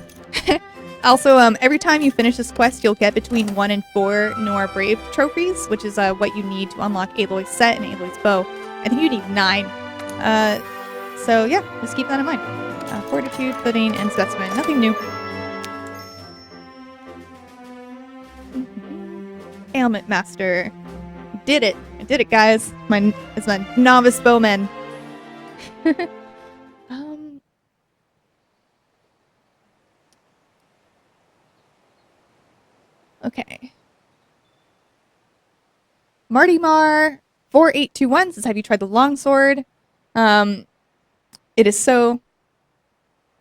Also, every time you finish this quest, you'll get between 1 and 4 Noir Brave trophies, which is what you need to unlock Aloy's set and Aloy's bow. I think you need 9. So yeah, just keep that in mind. Fortitude, Footing, and Specimen. Nothing new. Ailment Master. Did it. I did it, guys. It's my novice bowman. Okay. Marty Mar 4821 says, have you tried the longsword? It is so...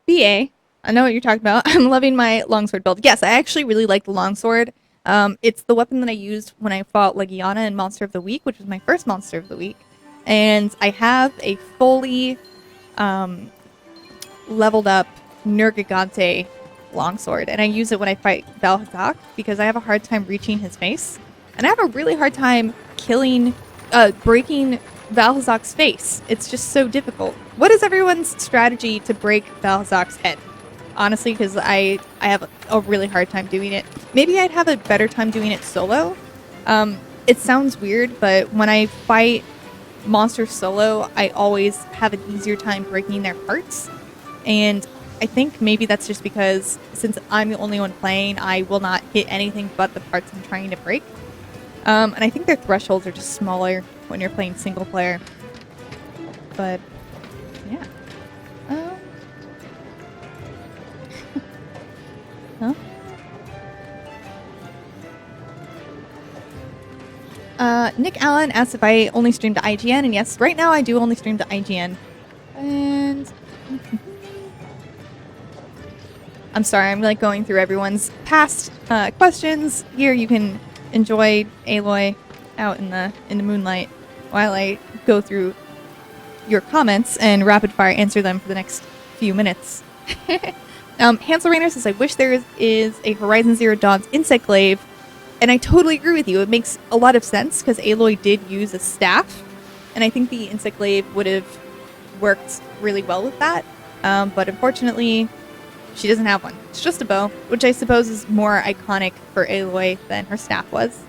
BA, I know what you're talking about. I'm loving my longsword build. Yes, I actually really like the longsword. It's the weapon that I used when I fought Legiana in Monster of the Week, which was my first Monster of the Week. And I have a fully leveled up Nergigante longsword, and I use it when I fight Valhazak because I have a hard time reaching his face. And I have a really hard time breaking Valhazak's face. It's just so difficult. What is everyone's strategy to break Valhazak's head? Honestly, because I have a really hard time doing it. Maybe I'd have a better time doing it solo. It sounds weird, but when I fight monsters solo, I always have an easier time breaking their parts. And I think maybe that's just because since I'm the only one playing, I will not hit anything but the parts I'm trying to break. And I think their thresholds are just smaller when you're playing single player. But, yeah. Huh? Nick Allen asked if I only stream to IGN, and yes, right now I do only stream to IGN. And I'm sorry, I'm like going through everyone's past questions. Here you can enjoy Aloy out in the moonlight while I go through your comments and rapid fire answer them for the next few minutes. Hansel Rainer says, I wish there is a Horizon Zero Dawn's insect glaive. And I totally agree with you. It makes a lot of sense because Aloy did use a staff. And I think the insect glaive would have worked really well with that. But unfortunately, she doesn't have one. It's just a bow, which I suppose is more iconic for Aloy than her staff was.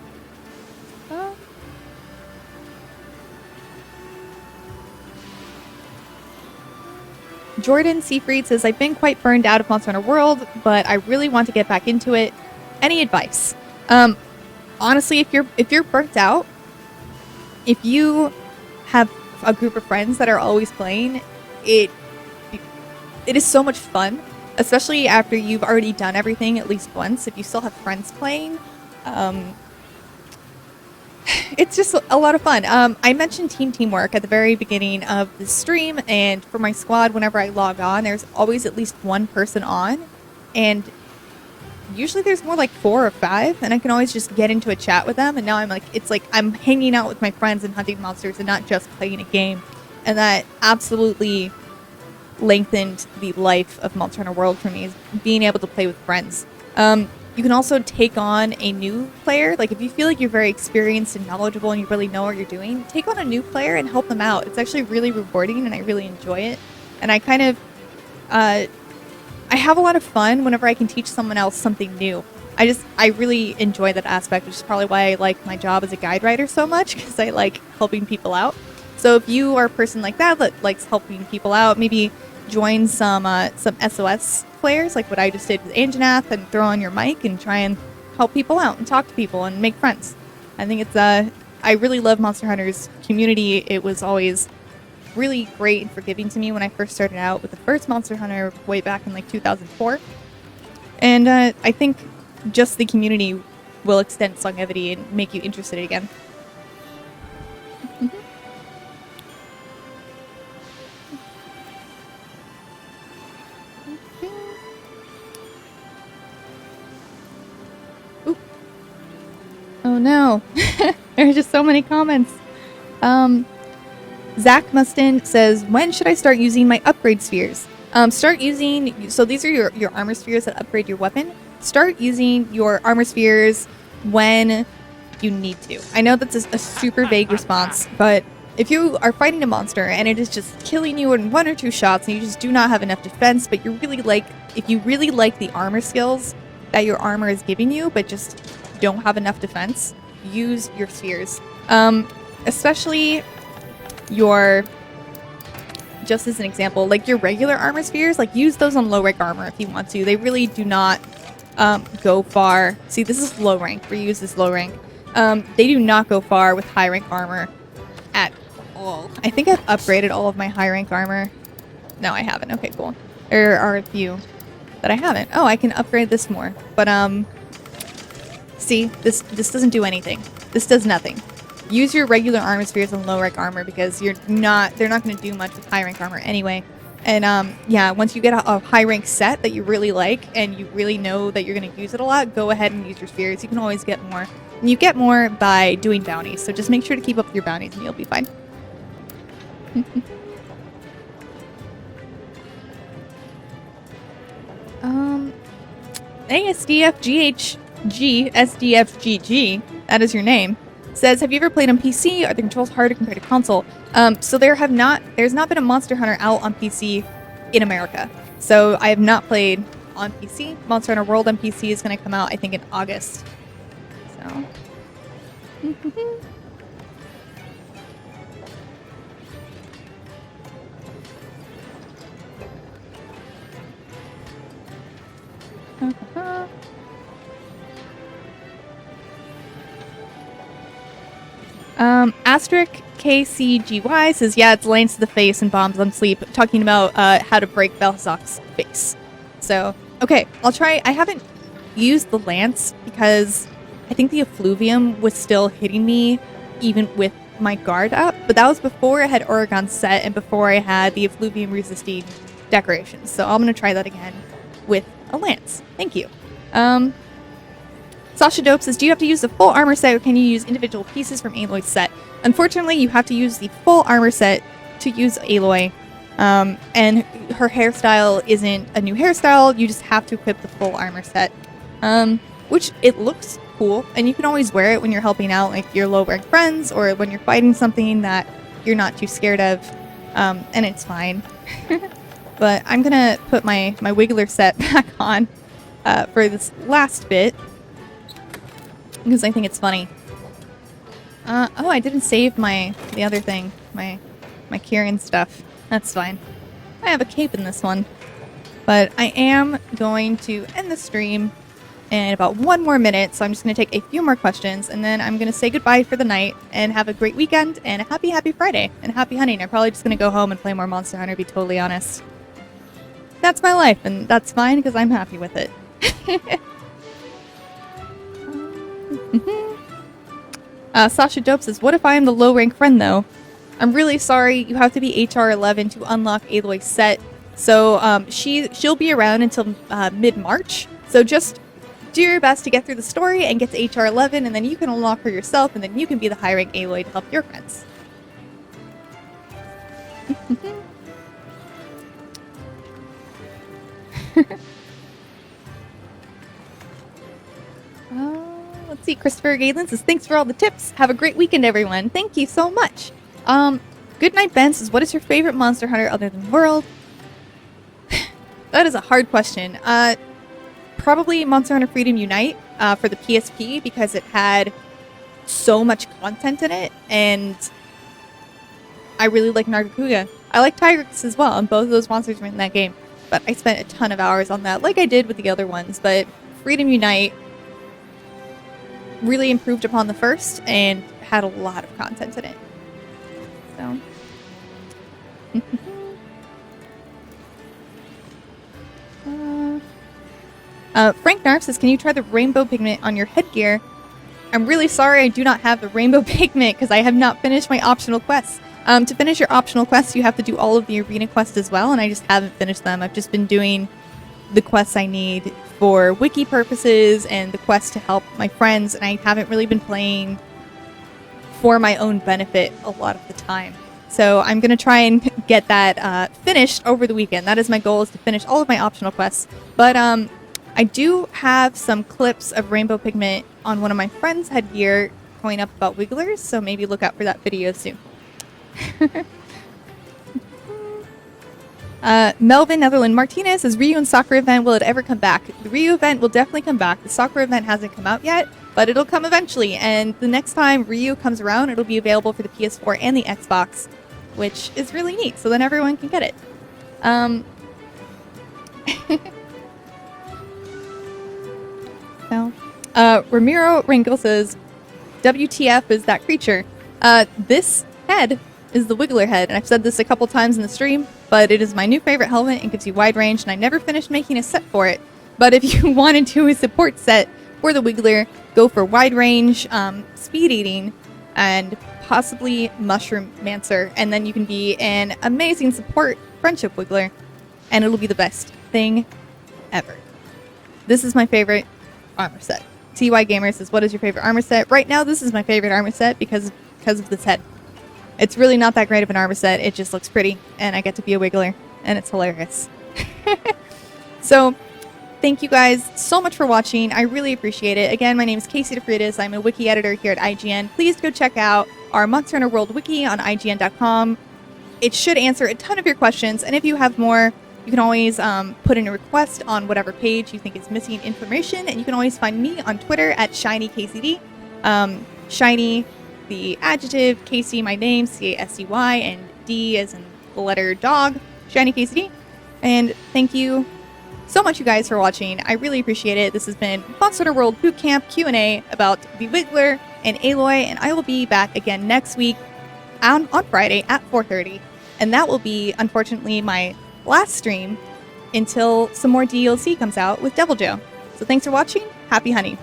Jordan Seafried says, I've been quite burned out of Monster Hunter World, but I really want to get back into it. Any advice? Honestly, if you're burnt out, if you have a group of friends that are always playing, it is so much fun, especially after you've already done everything at least once. If you still have friends playing, it's just a lot of fun. I mentioned teamwork at the very beginning of the stream, and for my squad, whenever I log on, there's always at least one person on, and usually there's more like 4 or 5, and I can always just get into a chat with them, and now it's like I'm hanging out with my friends and hunting monsters and not just playing a game, and that absolutely lengthened the life of Monster Hunter World for me, is being able to play with friends. You can also take on a new player. Like if you feel like you're very experienced and knowledgeable and you really know what you're doing, take on a new player and help them out. It's actually really rewarding and I really enjoy it. And I kind of, I have a lot of fun whenever I can teach someone else something new. I really enjoy that aspect, which is probably why I like my job as a guide writer so much, because I like helping people out. So if you are a person like that likes helping people out, maybe join some SOS players, like what I just did with Anjanath, and throw on your mic and try and help people out and talk to people and make friends. I think it's I really love Monster Hunter's community. It was always really great and forgiving to me when I first started out with the first Monster Hunter way back in like 2004. And I think just the community will extend longevity and make you interested again. Oh no, there are just so many comments. Zach Mustin says, when should I start using my upgrade spheres? Start using, so these are your armor spheres that upgrade your weapon. Start using your armor spheres when you need to. I know that's a super vague response, but if you are fighting a monster and it is just killing you in 1 or 2 shots and you just do not have enough defense, but if you really like the armor skills that your armor is giving you, but just don't have enough defense, use your spheres. Especially just as an example, like your regular armor spheres, like use those on low rank armor if you want to. They really do not go far. See, this is low rank. We use this low rank. They do not go far with high rank armor at all. I think I've upgraded all of my high rank armor. No, I haven't. Okay, cool. There are a few that I haven't. Oh, I can upgrade this more. But see, this doesn't do anything. This does nothing. Use your regular armor spheres on low rank armor because they're not going to do much with high rank armor anyway. And yeah, once you get a high rank set that you really like and you really know that you're going to use it a lot, go ahead and use your spheres. You can always get more. And you get more by doing bounties. So just make sure to keep up with your bounties and you'll be fine. SDFGG, that is your name, says, have you ever played on PC? Are the controls harder compared to console? So there's not been a Monster Hunter out on PC in America. So I have not played on PC. Monster Hunter World on PC is going to come out, I think, in August. So. Asterisk KCGY says, yeah, it's lance to the face and bombs on sleep, talking about how to break Belzak's face. So, okay, I'll try. I haven't used the lance because I think the effluvium was still hitting me even with my guard up, but that was before I had Oregon set and before I had the Effluvium resisting decorations. So I'm going to try that again with a lance. Thank you. Sasha Dope says, do you have to use the full armor set or can you use individual pieces from Aloy's set? Unfortunately, you have to use the full armor set to use Aloy. And her hairstyle isn't a new hairstyle. You just have to equip the full armor set. Which it looks cool, and you can always wear it when you're helping out like your low-ranked friends or when you're fighting something that you're not too scared of, and it's fine. But I'm gonna put my Wiggler set back on for this last bit because I think it's funny. Oh, I didn't save the other thing, my Kieran stuff. That's fine. I have a cape in this one, but I am going to end the stream in about 1 more minute, so I'm just going to take a few more questions, and then I'm going to say goodbye for the night, and have a great weekend, and a happy Friday, and happy hunting. I'm probably just going to go home and play more Monster Hunter, to be totally honest. That's my life, and that's fine, because I'm happy with it. Sasha Dope says, what if I am the low-rank friend, though? I'm really sorry, you have to be HR 11 to unlock Aloy's set, so she'll be around until mid-March, so just do your best to get through the story and get to HR 11, and then you can unlock her yourself, and then you can be the high-rank Aloy to help your friends. Let's see. Christopher Galen says, thanks for all the tips. Have a great weekend, everyone. Thank you so much. Good Night Ben says, what is your favorite Monster Hunter other than World? That is a hard question. Probably Monster Hunter Freedom Unite for the PSP because it had so much content in it, and I really like Nargacuga. I like Tigrex as well, and both of those monsters were in that game, but I spent a ton of hours on that like I did with the other ones, but Freedom Unite really improved upon the first and had a lot of content in it. So... Frank Narf says, can you try the rainbow pigment on your headgear? I'm really sorry I do not have the rainbow pigment because I have not finished my optional quests. To finish your optional quests, you have to do all of the arena quests as well, and I just haven't finished them. I've just been doing the quests I need for wiki purposes and the quests to help my friends, and I haven't really been playing for my own benefit a lot of the time. So I'm going to try and get that finished over the weekend. That is my goal, is to finish all of my optional quests. But I do have some clips of rainbow pigment on one of my friends' headgear going up about Wigglers, so maybe look out for that video soon. Melvin Netherland Martinez says, Ryu and Sakura event, will it ever come back? The Ryu event will definitely come back. The Sakura event hasn't come out yet, but it'll come eventually, and the next time Ryu comes around, it'll be available for the PS4 and the Xbox, which is really neat, so then everyone can get it. So, Ramiro Ringel says, WTF is that creature? This head is the Wiggler head, and I've said this a couple times in the stream, but it is my new favorite helmet and gives you wide range, and I never finished making a set for it. But if you want to do a support set for the Wiggler, go for wide range, speed eating, and possibly Mushroom Mancer, and then you can be an amazing support friendship Wiggler, and it'll be the best thing ever. This is my favorite armor set. TY Gamer says, what is your favorite armor set? Right now, this is my favorite armor set because of this head. It's really not that great of an armor set. It just looks pretty, and I get to be a Wiggler, and it's hilarious. So, thank you guys so much for watching. I really appreciate it. Again, my name is Casey DeFreitas. I'm a wiki editor here at IGN. Please go check out our Monster Hunter World wiki on IGN.com. It should answer a ton of your questions, and if you have more, you can always put in a request on whatever page you think is missing information, and you can always find me on Twitter at ShinyKCD. Shiny, the adjective, Casey, my name, C-A-S-E-Y, and D as in the letter dog, ShinyKCD. And thank you so much, you guys, for watching. I really appreciate it. This has been Monster Hunter World Bootcamp Q&A about the Wiggler and Aloy, and I will be back again next week on Friday at 4:30, and that will be, unfortunately, my last stream until some more DLC comes out with Devil Joe. So thanks for watching. Happy hunting.